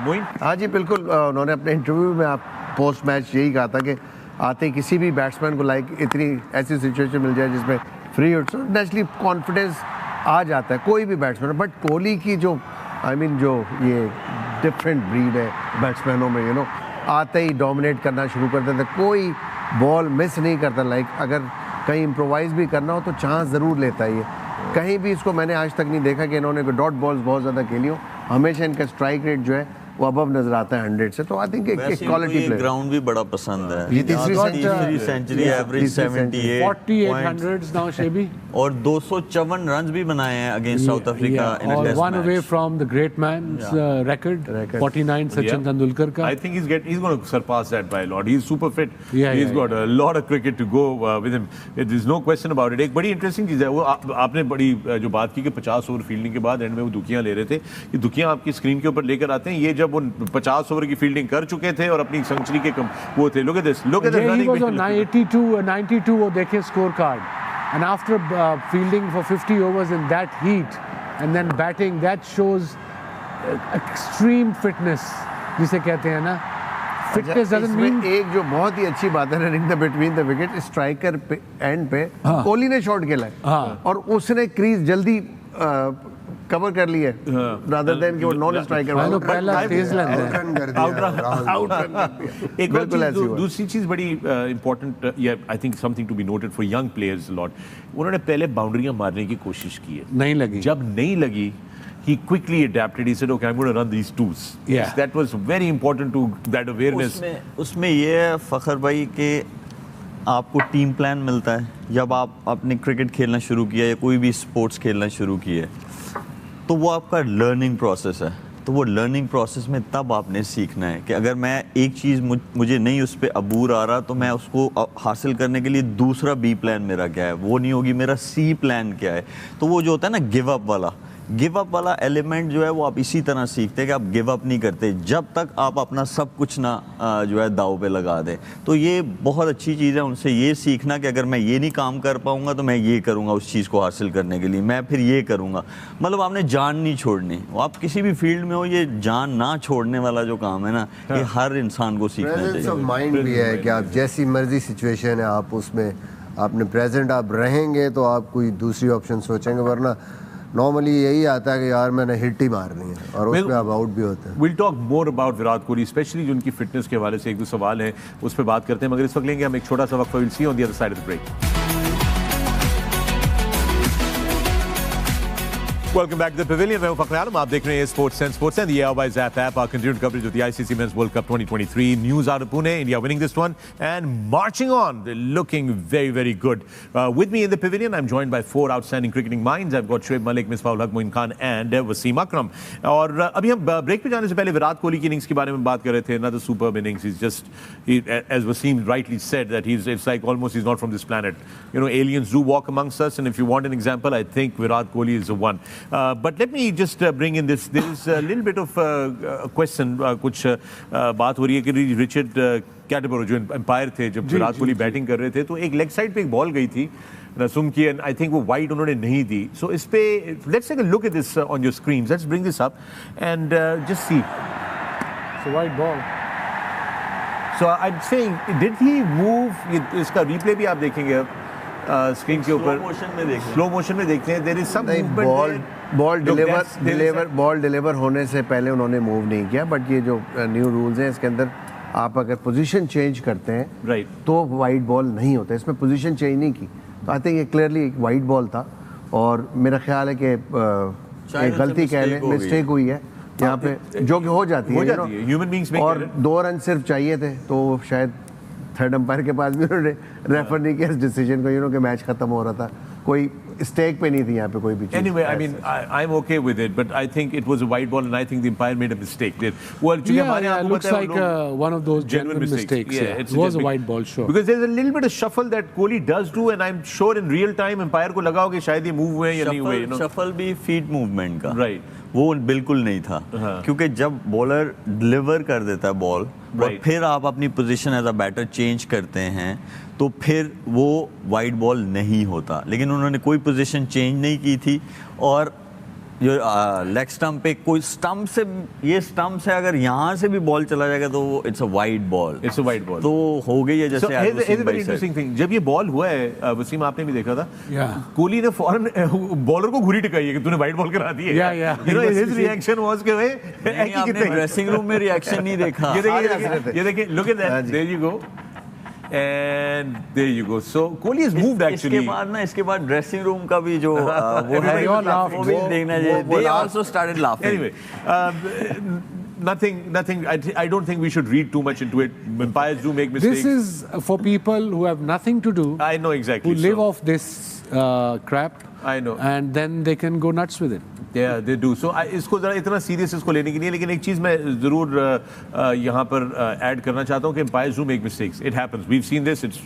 Moin? हाँ जी बिल्कुल, उन्होंने अपने इंटरव्यू में आप पोस्ट मैच यही कहा था कि आते किसी भी बैट्समैन को इतनी ऐसी सिचुएशन मिल जाए जिसमें फ्री हिट्स, नेचुरली कॉन्फिडेंस आ जाता है कोई भी बैट्समैन। बट कोहली की जो जो ये डिफरेंट ब्रीड है बैट्समैनों में, आते ही डोमिनेट करना शुरू कर देते, कोई बॉल मिस नहीं करता। अगर कहीं इम्प्रोवाइज भी करना हो तो चांस ज़रूर लेता है। ये कहीं भी इसको मैंने आज तक नहीं देखा कि इन्होंने डॉट बॉल्स बहुत ज़्यादा खेली हो। हमेशा इनका स्ट्राइक रेट जो है वो अबव नजर आता है 100 से। तो आई थिंक एक क्वालिटी प्लेयर। ग्राउंड भी बड़ा पसंद है। ये तीसरी सेंचुरी, एवरेज 78, 4800 नाउ शेबी, और 254 रन्स भी बनाए हैं against South Africa in a test match. 1 away from the great man's record 49 Sachin Tendulkar का। I think he's going to surpass that by a lot. He's super fit. He's got a lot of cricket to go with him. There's no question about it. एक बड़ी interesting चीज़ है वो आपने बड़ी जो बात की कि 50 ओवर फील्डिंग के बाद एंड में वो दुखियां ले रहे थे। ये दुखियां आपकी स्क्रीन के ऊपर लेकर आते हैं। ये जब वो 50 ओवर की फील्डिंग कर चुके थे और अपनी सेंचुरी के वो थे। Look at this running. 92 वो देखें score card. And after fielding for 50 overs in that heat and then batting, that shows extreme fitness जिसे कहते हैं ना। Fitness doesn't mean। एक जो बहुत ही अच्छी बात है running the between the wicket, striker पे एंड पे कोहली ने शॉट खेला है और उसने क्रीज जल्दी कवर कर लिया रादर देन कि वो नॉन स्ट्राइकर वाला पहला तेज लेंथ एक दूसरी चीज बड़ी important, I think something to be noted for young players lot. उन्होंने पहले बाउंड्रियां मारने की कोशिश की है, नहीं लगी। जब नहीं लगी he quickly adapted. He said, okay, I'm going to run these twos. Yeah. That was very important to that awareness. उसमें ये है फ़खर भाई कि आपको टीम प्लान मिलता है जब आप अपने क्रिकेट खेलना शुरू किया या कोई भी स्पोर्ट्स खेलना शुरू किया, तो वो आपका लर्निंग प्रोसेस है। तो वो लर्निंग प्रोसेस में तब आपने सीखना है कि अगर मैं एक चीज़ मुझे नहीं उस पर अबूर आ रहा तो मैं उसको हासिल करने के लिए दूसरा बी प्लान मेरा क्या है, वो नहीं होगी, मेरा सी प्लान क्या है। तो वो जो होता है ना गिव अप वाला एलिमेंट जो है वो आप इसी तरह सीखते हैं कि आप गिव अप नहीं करते जब तक आप अपना सब कुछ ना जो है दाव पे लगा दें। तो ये बहुत अच्छी चीज़ है उनसे ये सीखना कि अगर मैं ये नहीं काम कर पाऊंगा तो मैं ये करूंगा उस चीज़ को हासिल करने के लिए, मैं फिर ये करूंगा। मतलब आपने जान नहीं छोड़नी। आप किसी भी फील्ड में हो, ये जान ना छोड़ने वाला जो काम है ना, ये हर इंसान को सीखना चाहिए। माइंड भी है कि आप जैसी मर्जी सिचुएशन है आप उसमें आपने प्रेजेंट आप रहेंगे तो आप कोई दूसरी ऑप्शन सोचेंगे, वरना नॉर्मली यही आता है कि यार मैंने हिट ही मारनी है और उसमें आप आउट भी होते हैं। Will talk more about Virat Kohli, specially जो उनकी फिटनेस के हवाले से एक दो सवाल हैं उस पर बात करते हैं, मगर इस वक्त लेंगे हम एक छोटा सा वक्फा। Will see on the other side of the break. Welcome back to the Pavilion. मैं हूं फखर आलम, आप देख रहे हैं Sports and the Airwise app. Our continued coverage of the ICC Men's World Cup 2023. News out of Pune, India winning this one and marching on. They're looking very, very good. With me in the Pavilion, I'm joined by four outstanding cricketing minds. I've got Shoaib Malik, Misbah-ul Haq, Moin Khan and Wasim Akram. और अभी हम break पे जाने से पहले विराट कोहली की innings के बारे में बात कर रहे थे. Another superb innings. He's just, as Wasim rightly said, that it's like almost he's not from this planet. You know, aliens do walk amongst us, and if you want an example, I think Virat Kohli is the one. But let me just bring in this. There is a little bit of a question. कुछ बात हो रही है कि Richard कैटबरो जो empire थे जब Virat Kohli batting कर रहे थे तो एक लेग साइड पे एक बॉल गई थी रसूम की एंड आई थिंक वो वाइड उन्होंने नहीं दी. सो इस पे let's take a look at this on your screen. Let's bring this up and just see. It's a white ball. So I'm saying, did he move? इसका रिप्ले भी आप देखेंगे स्क्रीन के ऊपर स्लो मोशन में देखते हैं. There is some ball deliver होने से पहले उन्होंने मूव नहीं किया. बट ये जो न्यू रूल्स हैं इसके अंदर आप अगर पोजीशन चेंज करते हैं तो वाइड बॉल नहीं होता. इसमें पोजीशन चेंज नहीं की तो आई थिंक ये क्लियरली एक वाइड बॉल था. और मेरा ख्याल है कि एक गलती कह लें, मिस्टेक हुई है यहाँ पे जो कि हो जाती है ह्यूमन बीइंग्स में. और 2 रन सिर्फ चाहिए थे तो शायद थर्ड अंपायर के पास भी उन्होंने रेफर नहीं किया इस डिसीजन को. यू नो कि मैच खत्म हो रहा था, कोई स्टेक पे नहीं थी यहाँ पे कोई भी. Anyway, I mean, I'm okay with it, but I think it was a white ball, and I think the umpire made a mistake there. Well, it looks like one of those genuine mistakes. Yeah, it was a white ball, sure. Because there's a little bit of shuffle that Kohli does do, and I'm sure in real time umpire को लगा होगा शायद ये move हुए या नहीं हुए. Shuffle भी feet movement का. Right. वो बिल्कुल नहीं था. क्योंकि जब बॉलर डिलीवर कर देता है बॉल और फिर आप अपनी position as a batter change करते हैं तो फिर वो वाइड बॉल नहीं होता. लेकिन उन्होंने कोई पोजीशन चेंज नहीं की थी और जो लेग स्टंप पे कोई स्टंप से ये स्टंप से अगर यहाँ से भी बॉल चला जाएगा तो it's a wide ball. It's a wide ball. तो हो गई है जैसे इंटरेस्टिंग थिंग. जब ये बॉल हुआ है वसीम आपने भी देखा था कोहली ने फौरन बॉलर को घुरी टिकाई है कि तूने वाइड बॉल करा दी है. You know his reaction was कि भाई आपने ड्रेसिंग रूम में रिएक्शन नहीं देखा. ये देखिए look at that. There you go. And there you go. So Kohli has moved actually. इसके बाद ड्रेसिंग रूम का भी जो वो है वो भी देखना चाहिए. They also started laughing. Anyway, nothing. I don't think we should read too much into it. Umpires do make mistakes. This is for people who have nothing to do. I know exactly. Who live off this crap. I know. And then they can go nuts with it. Yeah, they do. So इसको ज़रा इतना serious इसको लेने की नहीं है. लेकिन एक चीज़ मैं ज़रूर यहाँ पर ऐड करना चाहता हूँ कि umpires do make mistakes. It happens. We've seen this. It's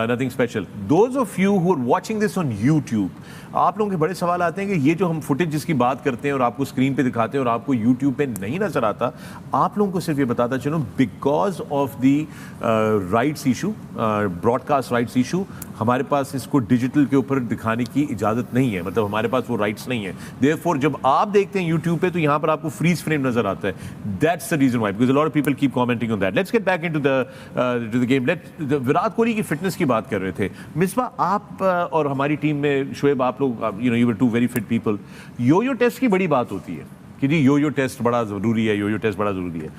nothing special. Those of you who are watching this on YouTube, आप लोगों के बड़े सवाल आते हैं कि ये जो हम फुटेज जिसकी बात करते हैं और आपको स्क्रीन पे दिखाते हैं और आपको YouTube पे नहीं नजर आता, आप लोगों को सिर्फ ये बताता चलो because of the rights issue, broadcast rights issue, हमारे पास इसको डिजिटल के ऊपर दिखाने की इजाज़त नहीं है. मतलब हमारे पास वो राइट्स नहीं है. Therefore, जब आप देखते हैं YouTube पे तो यहाँ पर आपको फ्रीज फ्रेम नजर आता है. That's the reason why, because a lot of people keep commenting on that. Let's get back into the game. Virat Kohli की फिटनेस की बात कर रहे थे. मिसबा आप और हमारी टीम में शोएब आप लोग you were two very fit people. Yo test की बड़ी बात होती है कि जी यो टेस्ट बड़ा ज़रूरी है. यो टेस्ट बड़ा ज़रूरी है.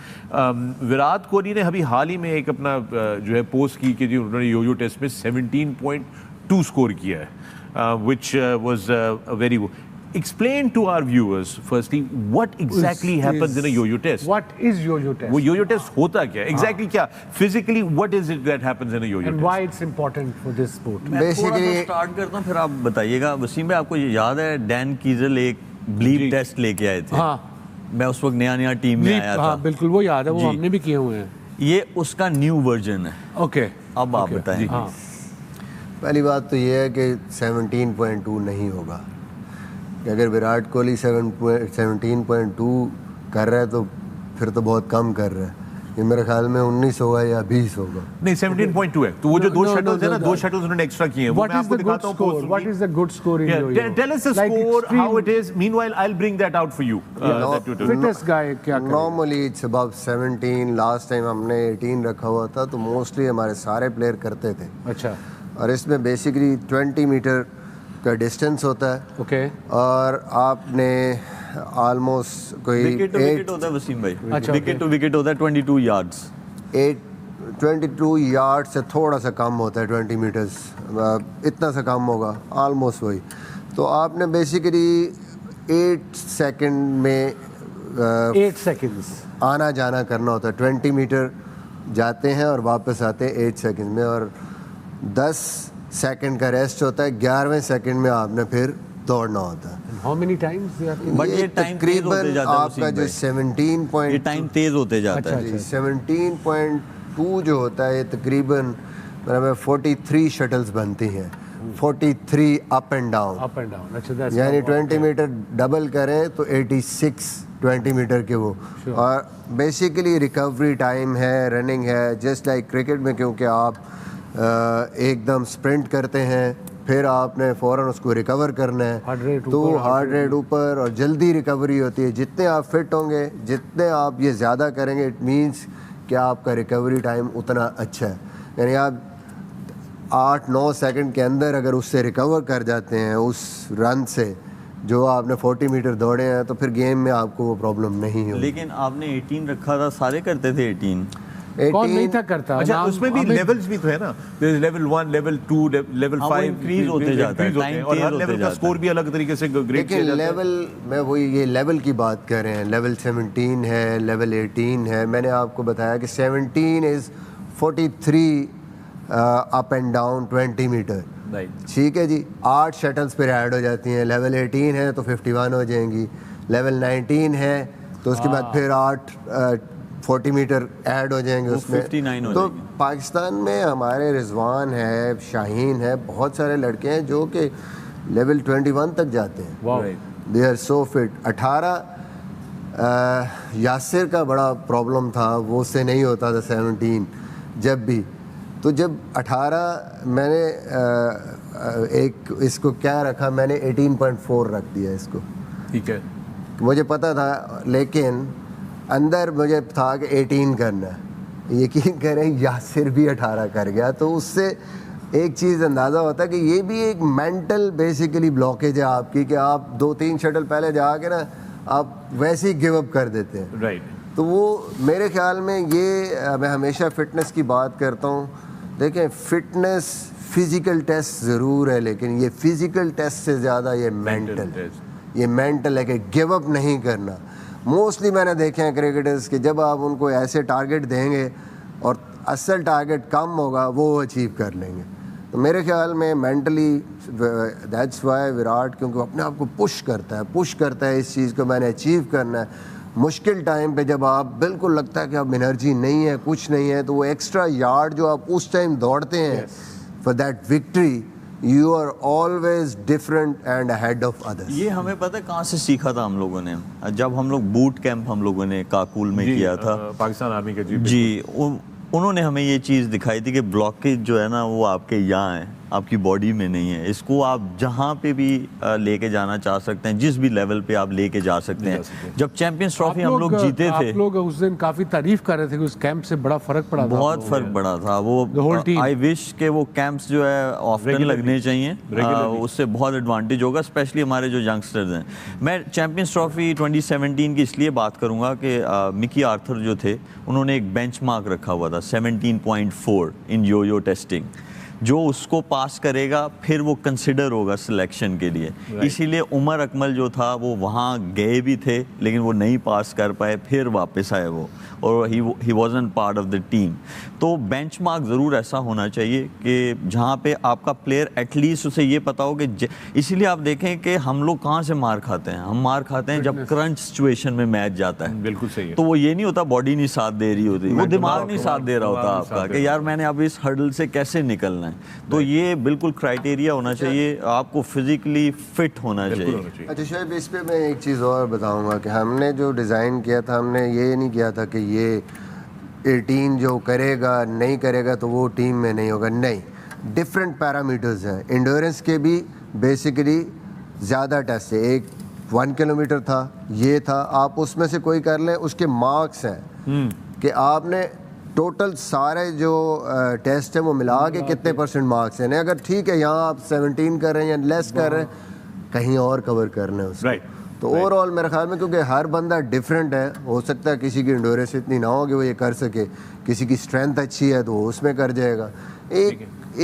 विराट कोहली ने अभी हाल ही में एक अपना जो है पोस्ट की कि जी उन्होंने यो टेस्ट में 17.2 स्कोर किया है, which was very. Explain to our viewers firstly what exactly happens in a yo-yo test. What is yo-yo test? वो yo-yo test होता क्या है? Exactly क्या? Physically what is it that happens in a yo-yo test? And why it's important for this sport? Basically start करता हूँ फिर आप बताइएगा. वसीम भाई आपको याद है डैन कीजल एक ब्लीप टेस्ट लेके आए थे? हाँ. मैं उस वक्त नया टीम में आया था. हाँ बिल्कुल वो याद है. वो हमने भी किए हुए हैं. ये उसका न्यू वर्जन है. ओके अब आप बताएं. पहली बात तो ये है कि 17.2 नहीं होगा. अगर विराट कोहली 17.2 कर रहा है तो फिर तो बहुत कम कर रहा है. ये मेरे ख्याल में 19 होगा या 20 होगा. नहीं 17.2 है. तो वो जो 2 शटल्स है ना, 2 शटल्स उन्होंने एक्स्ट्रा किए हैं. What is the good score? What is the good score in yo-yo? Tell us the score, how it is. Meanwhile, I'll bring that out for you. Fitness guy क्या करे? Normally it's about 17. Last time हमने 18 रखा हुआ था तो mostly हमारे सारे player करते थे. अच्छा. और इसमें बेसिकली 20 मीटर का डिस्टेंस होता है. ओके. और आपने ऑलमोस्ट कोई विकेट होता है वसीम भाई. अच्छा. विकेट टू विकेट होता है 22 यार्ड्स. 22 यार्ड से थोड़ा सा कम होता है 20 मीटर्स. इतना सा कम होगा ऑलमोस्ट वही. तो आपने बेसिकली 8 सेकंड में 8 seconds आना जाना करना होता है। 20 मीटर जाते हैं और वापस आते हैं 8 सेकंड में, और 10 सेकंड का रेस्ट होता है। 11वें सेकंड में आपने फिर दौड़ना होता है। How many times you have to... but ये टाइम तेज होते तकरीबन जाता है आपका जो 17 ये टाइम तेज होते जाता है। अच्छा। 17.2 जो होता है, ये तकरीबन मतलब 43 शटल्स बनती हैं, 43 up and down. Up and down. अच्छा, that's यानी how- 20 मीटर डबल करें तो 86 20 मीटर के वो। और बेसिकली रिकवरी टाइम है, रनिंग है, जस्ट लाइक क्रिकेट में, क्योंकि आप एकदम स्प्रिंट करते हैं, फिर आपने फ़ौरन उसको रिकवर करना है, Heart rate तो ऊपर, हार्ट रेट ऊपर और जल्दी रिकवरी होती है। जितने आप फिट होंगे, जितने आप ये ज़्यादा करेंगे, इट मीन्स कि आपका रिकवरी टाइम उतना अच्छा है। यानी आप 8-9 सेकंड के अंदर अगर उससे रिकवर कर जाते हैं, उस रन से जो आपने 40 मीटर दौड़े हैं, तो फिर गेम में आपको वो प्रॉब्लम नहीं होगी। लेकिन आपने 18 रखा था, सारे करते थे 18। कौन नहीं 18 था करता? अच्छा, नाम- उसमें भी हमें- लेवल्स भी तो है ना, लेवल 1, लेवल 2, लेवल हाँ, वो 5 increase होते जाता है, time और हर तेज लेवल होते का जाता स्कोर भी अलग तरीके से ग्रेड लेकिन लेवल में वही ये लेवल की बात कर रहे हैं। लेवल 17 है, लेवल 18 है। मैंने आपको बताया कि 17 is 43 up and down 20 metre. Right. ठीक है जी। 8 शटल्स फिर ऐड हो जाती हैं। लेवल 18 है तो 51 हो जाएंगी। लेवल 19 है तो उसके बाद फिर 40 मीटर ऐड हो जाएंगे वो उसमें। 59 हो तो जाएंगे। पाकिस्तान में हमारे रिजवान है, शाहीन है, बहुत सारे लड़के हैं जो कि लेवल 21 तक जाते हैं। Wow. They are so fit. 18 Yasir का बड़ा प्रॉब्लम था, वो उससे नहीं होता था 17 जब भी। तो जब 18 मैंने एक इसको क्या रखा, मैंने 18.4 रख दिया इसको। ठीक है। मुझे पता था, लेकिन अंदर मुझे था कि 18 करना है। यकीन करें यासिर भी 18 कर गया। तो उससे एक चीज़ अंदाज़ा होता है कि ये भी एक मेंटल बेसिकली ब्लॉकेज है आपकी, कि आप 2-3 शटल पहले जाके ना आप वैसे ही गिव अप कर देते हैं। राइट। तो वो मेरे ख्याल में ये मैं हमेशा फ़िटनेस की बात करता हूँ। देखें, फ़िटनेस फिज़िकल टेस्ट ज़रूर है, लेकिन ये फिज़िकल टेस्ट से ज़्यादा ये मेंटल ये मेंटल है कि गिव अप नहीं करना। मोस्टली मैंने देखे हैं क्रिकेटर्स के, जब आप उनको ऐसे टारगेट देंगे और असल टारगेट कम होगा, वो अचीव कर लेंगे। तो मेरे ख्याल में मेंटली दैट्स वाई विराट, क्योंकि अपने आप को पुश करता है इस चीज़ को मैंने अचीव करना है। मुश्किल टाइम पे जब आप बिल्कुल लगता है कि अब एनर्जी नहीं है, कुछ नहीं है, तो वो एक्स्ट्रा यार्ड जो आप उस टाइम दौड़ते हैं for that victory, you are always different and ahead of others. ये हमें पता है कहाँ से सीखा था हम लोगों ने, जब हम लोग बूट कैंप हम लोगों ने काकुल में किया था। पाकिस्तान आर्मी के जी, उन्होंने हमें ये चीज़ दिखाई थी कि ब्लॉकेज जो है ना, वो आपके यहाँ है, आपकी बॉडी में नहीं है। इसको आप जहाँ पे भी लेके जाना चाह सकते हैं, जिस भी लेवल पे आप लेके जा सकते हैं। जब चैंपियंस ट्रॉफी हम लोग जीते थे, आप लोग उस दिन काफी तारीफ कर रहे थे कि उस कैंप से बड़ा फर्क पड़ा था। बहुत फर्क पड़ा था। वो आई विश के वो कैंप्स जो है ऑफ्टन लगने चाहिए, उससे बहुत एडवांटेज होगा, स्पेशली हमारे जो यंगस्टर्स हैं। मैं चैंपियंस ट्रॉफी 2017 की इसलिए बात करूंगा कि मिकी आर्थर जो थे, उन्होंने एक बेंचमार्क रखा हुआ था 17.4 इन यो टेस्टिंग। जो उसको पास करेगा फिर वो कंसिडर होगा सिलेक्शन के लिए। इसीलिए उमर अकमल जो था वो वहाँ गए भी थे, लेकिन वो नहीं पास कर पाए, फिर वापस आए वो, और ही wasn't part of the team. तो बेंचमार्क ज़रूर ऐसा होना चाहिए कि जहाँ पे आपका प्लेयर एटलीस्ट उसे ये पता हो कि, इसीलिए आप देखें कि हम लोग कहाँ से मार खाते हैं, हम मार खाते हैं जब क्रंच सिचुएशन में मैच जाता है। बिल्कुल सही है। तो वो ये नहीं होता बॉडी नहीं साथ दे रही होती, वो दिमाग नहीं साथ दे रहा होता आपका कि यार मैंने अब इस हर्डल से कैसे निकलना है। तो ये बिल्कुल क्राइटेरिया होना चाहिए, आपको फिजिकली फिट होना चाहिए। अच्छा शायद इस पे मैं एक चीज़ और बताऊंगा कि हमने जो डिज़ाइन किया था, हमने ये नहीं किया था कि ये 18 जो करेगा नहीं करेगा तो वो टीम में नहीं होगा। नहीं, डिफरेंट पैरामीटर्स हैं। एंड्योरेंस के भी बेसिकली ज़्यादा टेस्ट है। एक 1 किलोमीटर था, ये था, आप उसमें से कोई कर लें, उसके मार्क्स हैं कि आपने टोटल सारे जो टेस्ट है वो मिला के कितने % मार्क्स हैं। अगर ठीक है यहाँ आप 17 कर रहे हैं या लेस कर रहे हैं, कहीं और कवर करना है उसको। तो ओवरऑल मेरे ख्याल में, क्योंकि हर बंदा डिफरेंट है, हो सकता है किसी की एंड्योरेंस इतनी ना हो कि वो ये कर सके, किसी की स्ट्रेंथ अच्छी है तो वो उसमें कर जाएगा।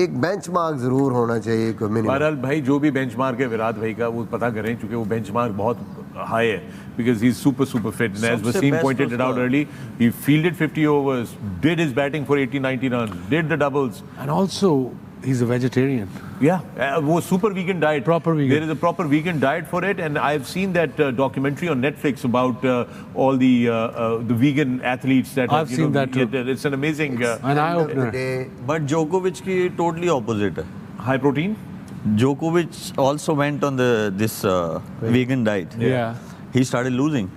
एक बेंचमार्क जरूर होना चाहिए कोई मिनिमम। बहरहाल भाई जो भी बेंचमार्क है विराट भाई का वो पता करें, क्योंकि वो बेंचमार्क बहुत हाई है, because he is super fit and as Wasim pointed it out early, he fielded 50 overs, did his batting for 80-90 run, did the doubles and also he's a vegetarian. Yeah, वो super vegan diet. Proper vegan. There is a proper vegan diet for it, and I've seen that documentary on Netflix about all the vegan athletes that I've seen that too. It's an amazing An eye opener. But जोकोविच की totally opposite है. high protein. Djokovic also went on this vegan diet. Yeah. He started losing.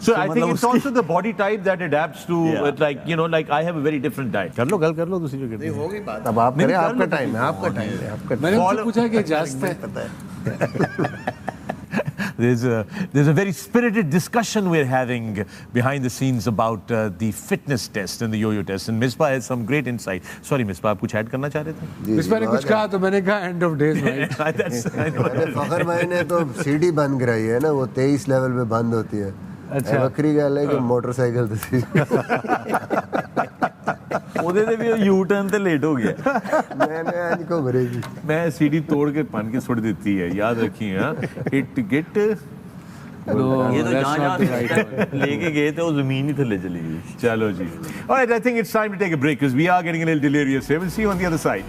So I think मतलब it's also the body type that adapts to like you know, like I have a very different diet. कर लो गल कर लो दूसरी जो करनी है. होगी बात, अब आप करें, आपका टाइम है, आपका टाइम है, आपका मैंने उनसे पूछा कि इजाजत है. There's a very spirited discussion we're having behind the scenes about the fitness test and the yo-yo test, and Misbah has some great insight. Sorry Misbah, आप कुछ ऐड करना चाह रहे थे? इस मैंने कुछ कहा तो मैंने कहा end of days right. फखर भाई ने तो सीढ़ी बंद कराई है ना, वो 23 लेवल पे बंद होती है. अच्छा. बकरी गल है कि मोटरसाइकिल ਤੇ ਉਹਦੇ ਤੇ ਵੀ ਯੂ ਟਰਨ ਤੇ ਲੇਟ ਹੋ ਗਿਆ. मैंने आज को भरेगी. मैं सीढ़ी तोड़ के पान के छोड़ देती है, याद रखिए. हाँ, इट गेट No, ये तो that's not the right जहाँ one. लेके गए थे वो जमीन ही थले चली गई. चलो जी. All right, I think it's time to take a break because we are getting a little delirious here. We'll see you on the other side.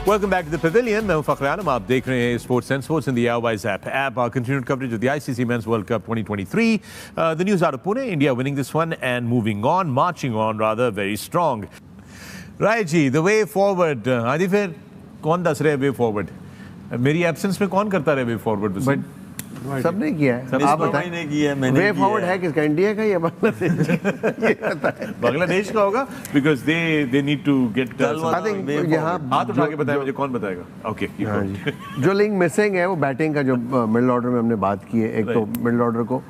Welcome back to the Pavilion. मैं हूं फखर आलम. आप देख रहे हैं Sports and Sports in the Airwise app. Our continued coverage of the ICC Men's World Cup 2023. The news out of Pune, India winning this one and moving on, marching on rather, very strong. Right ji, the way forward. आदि फिर कौन दस रहे way forward? मेरी absence में कौन करता रहे way forward? But सबने किया है. आप बताएं. मैंने किया है, मैंने वे किया फॉरवर्ड है किसका, इंडिया का या बांग्लादेश का? बांग्लादेश का होगा because they need to get. I think यहाँ हाथ उठा के बताया मुझे कौन बताएगा. Okay. हाँ जी. जो लिंक मिसिंग है वो बैटिंग का, जो मिडिल ऑर्डर में हमने बात की है. एक तो मिडिल ऑर्डर को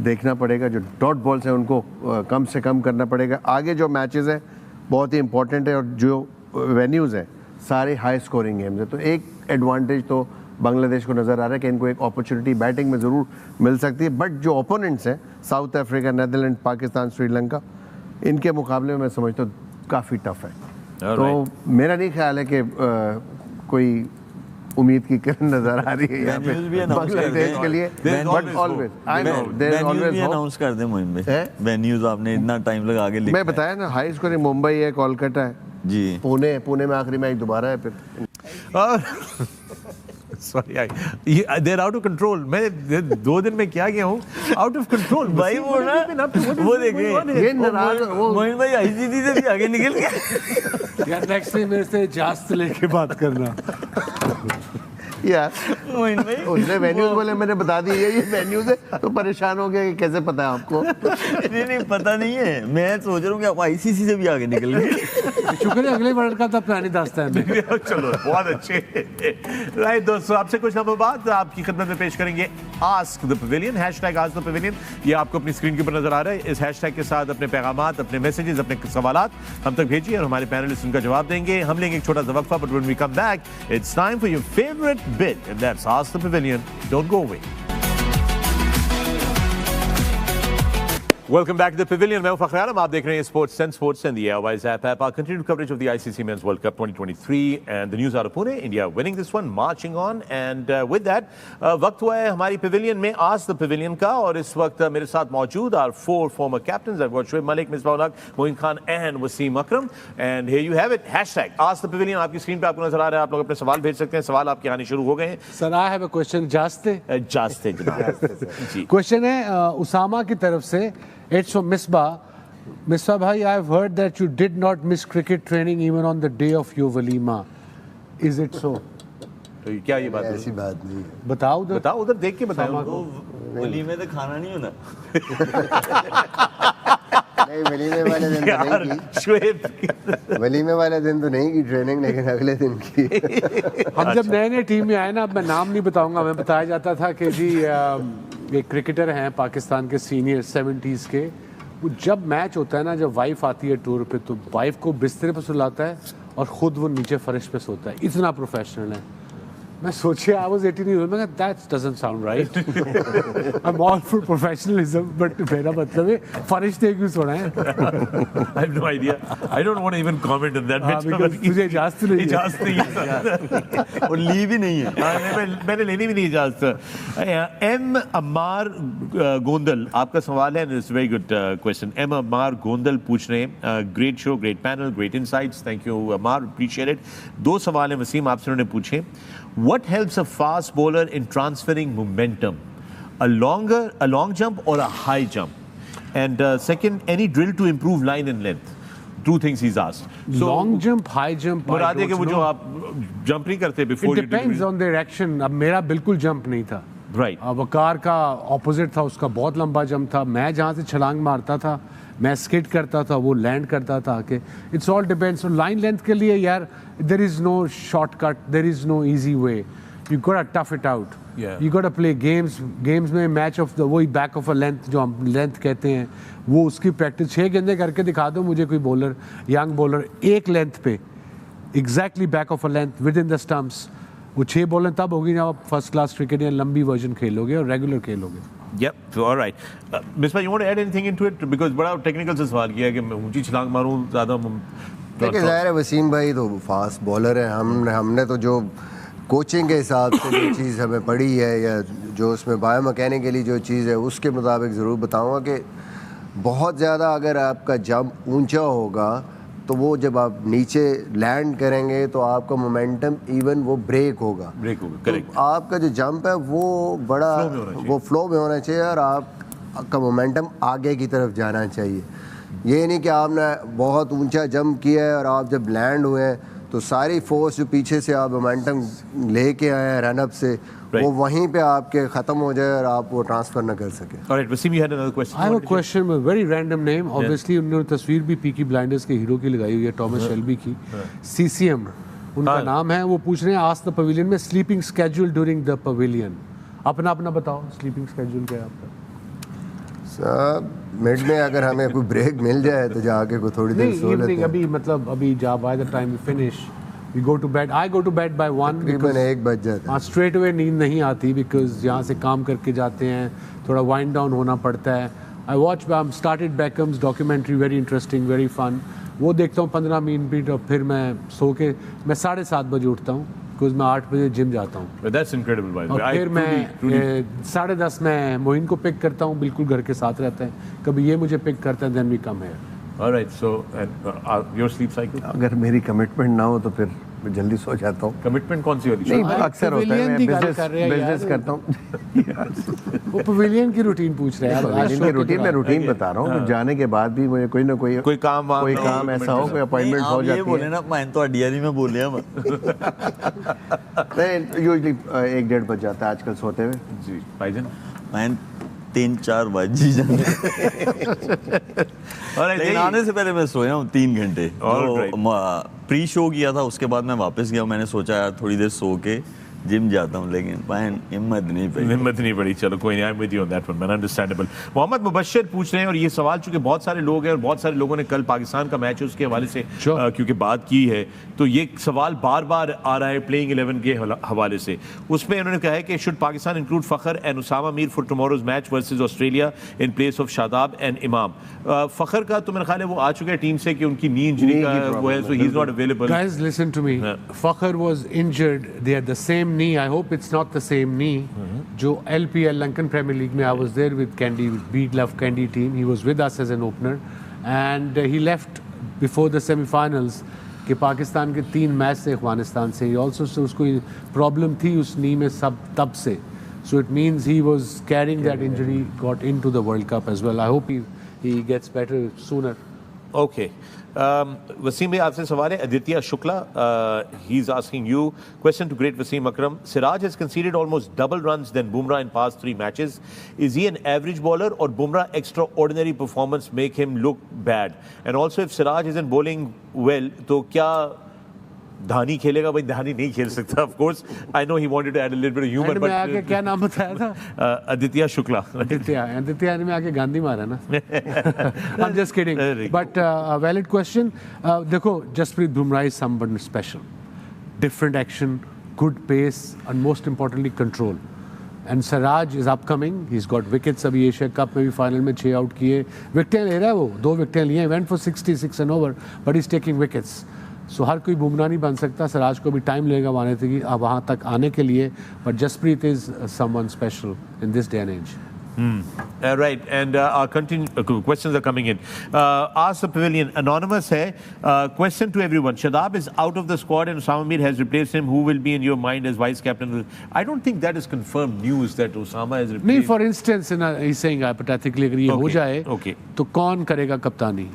देखना पड़ेगा, जो डॉट बॉल्स हैं उनको कम से कम करना पड़ेगा. आगे जो मैचेस हैं बहुत ही इंपॉर्टेंट है, और जो वेन्यूज़ हैं सारे हाई स्कोरिंग गेम्स हैं. तो एक एडवांटेज तो बांग्लादेश को नज़र आ रहा है कि इनको एक अपॉर्चुनिटी बैटिंग में ज़रूर मिल सकती है. बट जो ओपोनेंट्स हैं south Africa, Netherland, Pakistan, Sri Lanka, इनके मुकाबले में मैं समझता हूँ काफ़ी टफ है. तो मेरा नहीं ख्याल है कि कोई उम्मीद की किरण नजर आ रही है यहाँ पे बांग्लादेश के लिए. But always I know there is always announce कर दे मुहिम में. वेन्यूज आपने इतना टाइम लगा के लिखा. मैं बताया ना, हाई स्कोरिंग मुंबई है, कोलकाता है जी, पुणे में आखिरी मैच दोबारा है फिर. Sorry, they're out of control. मैं 2 दिन में क्या गया हूँ? Out of control. भाई वो ना वो देखे ये नाराज वो मोइन भाई आईसीसी से भी आगे निकल गया. यार नेक्स्ट टाइम मेरे से इजाजत लेके बात करना. यार मोइन भाई उसने वेन्यूज बोले, मैंने बता दी ये वेन्यूज है, तो परेशान हो गया कि कैसे पता है आपको. नहीं पता नहीं है. मैं सोच रहा हूँ कि आप आईसीसी से भी आगे निकल गए. शुक्र है अगले वर्ल्ड कप तक प्लान ही दस्ता है. चलो बहुत अच्छे. राइट दोस्तों, आपसे कुछ समय बाद आपकी खिदमत में पेश करेंगे ask the pavilion. Hashtag ask the pavilion ये आपको अपनी स्क्रीन के ऊपर नजर आ रहा है. इस हैशटैग के साथ अपने पैगामात, अपने मैसेजेस, अपने सवालात हम तक भेजिए और हमारे पैनलिस्ट उनका जवाब देंगे. हम लेंगे एक छोटा सा वक्फा, but when we come back it's time for your favourite bit, and that's Ask the Pavilion. Don't go away. Welcome back to the Pavilion. मैं हूं फखर आलम. आप देख रहे हैं Sports and Sports and the Airwise app. Our continued coverage of the ICC Men's World Cup 2023 and the news out of Pune. India winning this one, marching on, and with that, वक्त हुआ है हमारी Pavilion में Ask the Pavilion का. और इस वक्त मेरे साथ मौजूद are 4 former captains. I've got Shoaib Malik, Misbah ul Haq, Moin Khan, and Wasim Akram. And here you have it. Hashtag Ask the Pavilion. आपकी स्क्रीन पे आपको नजर आ रहा है. आप लोग अपने सवाल भेज सकते हैं. सवाल आपके आने शुरू हो गए हैं. Sir I have a question. जास्ते जी. क्वेश्चन है उसामा की तरफ से. It's from Misbah. Misbah bhai, I've heard that you did not miss cricket training even on the day of your walima. Is it so? तो क्या ये बात है? ऐसी बात नहीं है. बताओ उधर देख के बताओ. वलीमे तो खाना नहीं होना. नहीं, वलीमे वाले दिन तो नहीं की. शोएब वलीमे वाले दिन तो नहीं की ट्रेनिंग, लेकिन अगले दिन की. हम जब नए नए टीम में आए ना, अब मैं नाम नहीं बताऊंगा, हमें बताया जाता था कि जी एक क्रिकेटर हैं पाकिस्तान के सीनियर 70s के, वो जब मैच होता है ना, जब वाइफ आती है टूर पे, तो वाइफ को बिस्तर पे सुलाता है और ख़ुद वो नीचे फर्श पे सोता है. इतना प्रोफेशनल है. मैं सोचे I was 18 years old, मैं कहा that doesn't sound right. I'm all for professionalism, but मेरा मतलब है फरिश्ते क्यों सोना है? I have no idea. I don't want to even comment on that. Because तुझे इजाज़त नहीं है. इजाज़त नहीं है और ली भी नहीं है. मैंने लेनी भी नहीं इजाज़त. M अम्मार गोंदल, आपका सवाल है. It's a very good question. M Ammar Gondal पूछ रहे हैं, great show, great panel, great insights. Thank you Ammar, appreciate it. दो सवाल हैं वसीम आपसे उन्होंने पूछे. What helps a fast bowler in transferring momentum? A long jump or a high jump? And second, any drill to improve line and length? Two things he's asked. So, long jump, high jump. मुराद है कि वो जो आप jump नहीं करते before it depends on their action. अब मेरा बिल्कुल जंप नहीं था. Right. वकार का ऑपोजिट था, उसका बहुत लंबा जंप था. मैं जहाँ से छलांग मारता था, मैं स्किट करता था, वो लैंड करता था आके. It's all depends on line length के लिए यार. There is no shortcut. There is no easy way. You gotta tough it out. Yeah. You gotta play games. Games में match of the वही back of a length जो हम length कहते हैं, वो उसकी प्रैक्टिस 6 गेंदे करके दिखा दो मुझे कोई बॉलर, यंग बॉलर, एक लेंथ पे exactly back of a length with in the stumps. वो 6 बॉलर तब होगी जब आप फर्स्ट क्लास क्रिकेट या लंबी वर्जन खेलोगे और रेगुलर खेलोगे. Yep, so all right. Misbah, you want to add anything into it? Because बड़ा टेक्निकल से सवाल किया है कि मैं ऊंची छलांग मारूं ज़्यादा. देखिए ज़ाहिर है वसीम भाई तो फास्ट बॉलर है. हमने तो जो कोचिंग के हिसाब से जो चीज़ हमें पड़ी है या जो उसमें बायोमैकेनिकली जो चीज़ है उसके मुताबिक ज़रूर बताऊंगा कि बहुत ज़्यादा अगर आपका जंप ऊंचा होगा तो वो जब आप नीचे लैंड करेंगे तो आपका मोमेंटम इवन वो ब्रेक होगा. करेक्ट. तो आपका जो जंप है वो बड़ा वो फ्लो में होना चाहिए और आपका मोमेंटम आगे की तरफ जाना चाहिए. ये नहीं कि आपने बहुत ऊंचा जंप किया है और आप जब लैंड हुए हैं तो सारी फोर्स जो पीछे से आप मोमेंटम लेके आए हैं रन अप से वो वहीं पे आपके ख़त्म हो जाए और आप वो ट्रांसफ़र ना कर सकें. Alright, Wasim, you had another question. I have a question, a very random name. Obviously उन्होंने तस्वीर भी पीकी ब्लाइंडर्स के हीरो की लगाई हुई है, टॉमस शेल्बी की. CCM उनका नाम है. वो पूछ रहे हैं आस्क द पवेलियन में sleeping schedule during the pavilion. अपना बताओ स्लीपिंग स्केड्यूल क्या है आपका? मिड में अगर हमें कोई ब्रेक मिल जाए तो जाके कोई थोड़ी देर सो लेते हैं. अभी मतलब अभी जा by the time we finish we go to bed. I go to bed by 1 तकरीबन 1 बज जाता है. स्ट्रेट अवे नींद नहीं आती बिकॉज यहाँ से काम करके जाते हैं, थोड़ा वाइंड डाउन होना पड़ता है. I watch started Beckham's documentary, very interesting, very fun. वो देखता हूँ 15 मिनट और फिर मैं सो के मैं 7:30 बजे उठता हूँ बिकॉज मैं 8 बजे जिम जाता हूँ. That's incredible, by the way. और फिर मैं 10:30 मैं मोइन को पिक करता हूँ, बिल्कुल घर के साथ रहता है. कभी ये मुझे पिक करता है, then we come here. Alright, so your sleep cycle? अगर मेरी कमिटमेंट ना हो तो फिर मैं जल्दी सो जाता हूँ. कमिटमेंट कौन सी वाली? नहीं अक्सर होता है. मैं बिजनेस करता हूँ. वो पवेलियन की रूटीन पूछ रहे हैं. पवेलियन की रूटीन मैं रूटीन बता रहा हूँ. जाने के बाद भी मुझे कोई ना कोई काम ऐसा हो, कोई अपॉइंटमेंट हो जाती है. बोले ना मैं तो अडियारी में बोलिया मैं. नहीं यूजुअली 1-1:30 बज जाता है आजकल सोते हुए. जी भाईजान. मैं 3-4 बज ही जाते. लेकिन आने से पहले मैं सोया हूँ 3 घंटे. प्री शो किया था, उसके बाद मैं वापस गया. मैंने सोचा यार थोड़ी देर सो के जिम जाता हूँ, लेकिन हिम्मत नहीं पड़ी. चलो कोई नहीं, I am with you on that one man, understandable. Mohammad Mubashir पूछ रहे हैं और ये सवाल चूंकि बहुत सारे लोग हैं और बहुत सारे लोगों ने कल पाकिस्तान का मैच है उसके हवाले से क्योंकि बात की है, तो ये सवाल बार बार आ रहा है प्लेइंग 11 के हवाले से. उसमें उन्होंने कहा है कि should Pakistan include Fakhar and Usama Mir for tomorrow's match versus Australia in place of Shadab and Imam. Fakhar का तो मेरा ख्याल है वो आ चुके हैं टीम से कि उनकी नी इंजरी का वो है, so he is not available. Guys listen to me, Fakhar was injured, they are the same knee. I hope it's not the same knee. जो LPL Lankan Premier League में I was there with Candy, Beat Love Candy team. He was with us as an opener and he left before the semi-finals कि पाकिस्तान के 3 match से अफगानिस्तान से. He also so उसको problem थी उस नी में सब तब से. So it means he was carrying that injury, got into the World Cup as well. I hope he gets better sooner. Okay. Wasim भाई आपसे सवाल है Aditya Shukla. He is asking you question to great Wasim Akram. Siraj has conceded almost double runs than Bumrah in past 3 matches. Is he an average bowler और Bumrah extraordinary performance make him look bad? And also if Siraj is in bowling well तो क्या धानी खेलेगा? भाई धानी नहीं खेल सकता. Of course I know he wanted to add a little bit of humour but आगे क्या नाम बताया था? आदित्य शुक्ला. आदित्य ने आगे गांधी मारा ना. I am just kidding but valid question. देखो Jasprit Bumrah is someone special, different action, good pace, and most importantly control. And Siraj is upcoming. He's got wickets. अभी एशिया कप में भी फाइनल में 6 आउट किए, विकेटें ले रहा है वो, 2 विकेटें लिए, went for 66 and over, but he's taking wickets. So हर कोई बुमराह नहीं बन सकता, सिराज को भी टाइम लगेगा वहाँ तक आने के लिए, but Jasprit is someone special in this day and age. Right, and our questions are coming in. Ask the Pavilion. Anonymous hai. Question to everyone. Shadab is out of the squad and Usama Mir has replaced him. Who will be in your mind as vice captain? I don't think that is confirmed news that Usama has replaced. नहीं, for instance, he's saying hypothetically अगर ये हो जाए, तो कौन करेगा कप्तानी?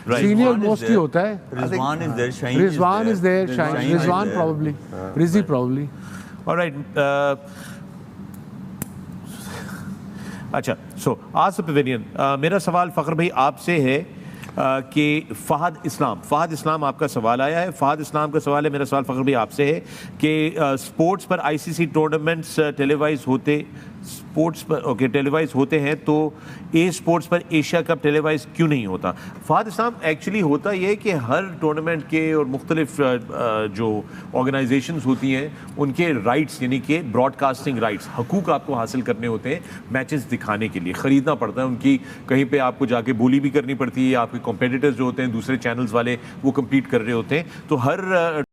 Senior most ही होता है. Rizwan is there. Shaheen Rizwan is there. Rizwan probably. Rizzi probably. All right. अच्छा, सो आज द पेविलियन, मेरा सवाल फ़खर भाई आपसे है कि फ़हद इस्लाम आपका सवाल आया है। फ़हद इस्लाम का सवाल है, मेरा सवाल फ़खर भाई आपसे है कि स्पोर्ट्स पर आईसीसी टूर्नामेंट्स टेलीवाइज होते हैं तो स्पोर्ट्स पर एशिया कप टेलीवाइज क्यों नहीं होता? फ़हद इस्लाम, एक्चुअली होता ये है कि हर टूर्नामेंट के और मुख्तलिफ जो ऑर्गेनाइजेशंस होती हैं उनके राइट्स, यानी कि ब्रॉडकास्टिंग राइट्स, हकूक़ आपको हासिल करने होते हैं मैचेस दिखाने के लिए, ख़रीदना पड़ता है उनकी, कहीं पे आपको जाके बोली भी करनी पड़ती है, आपके कॉम्पिटिटर्स जो होते हैं दूसरे चैनल्स वाले वो कम्पीट कर रहे होते हैं, तो हर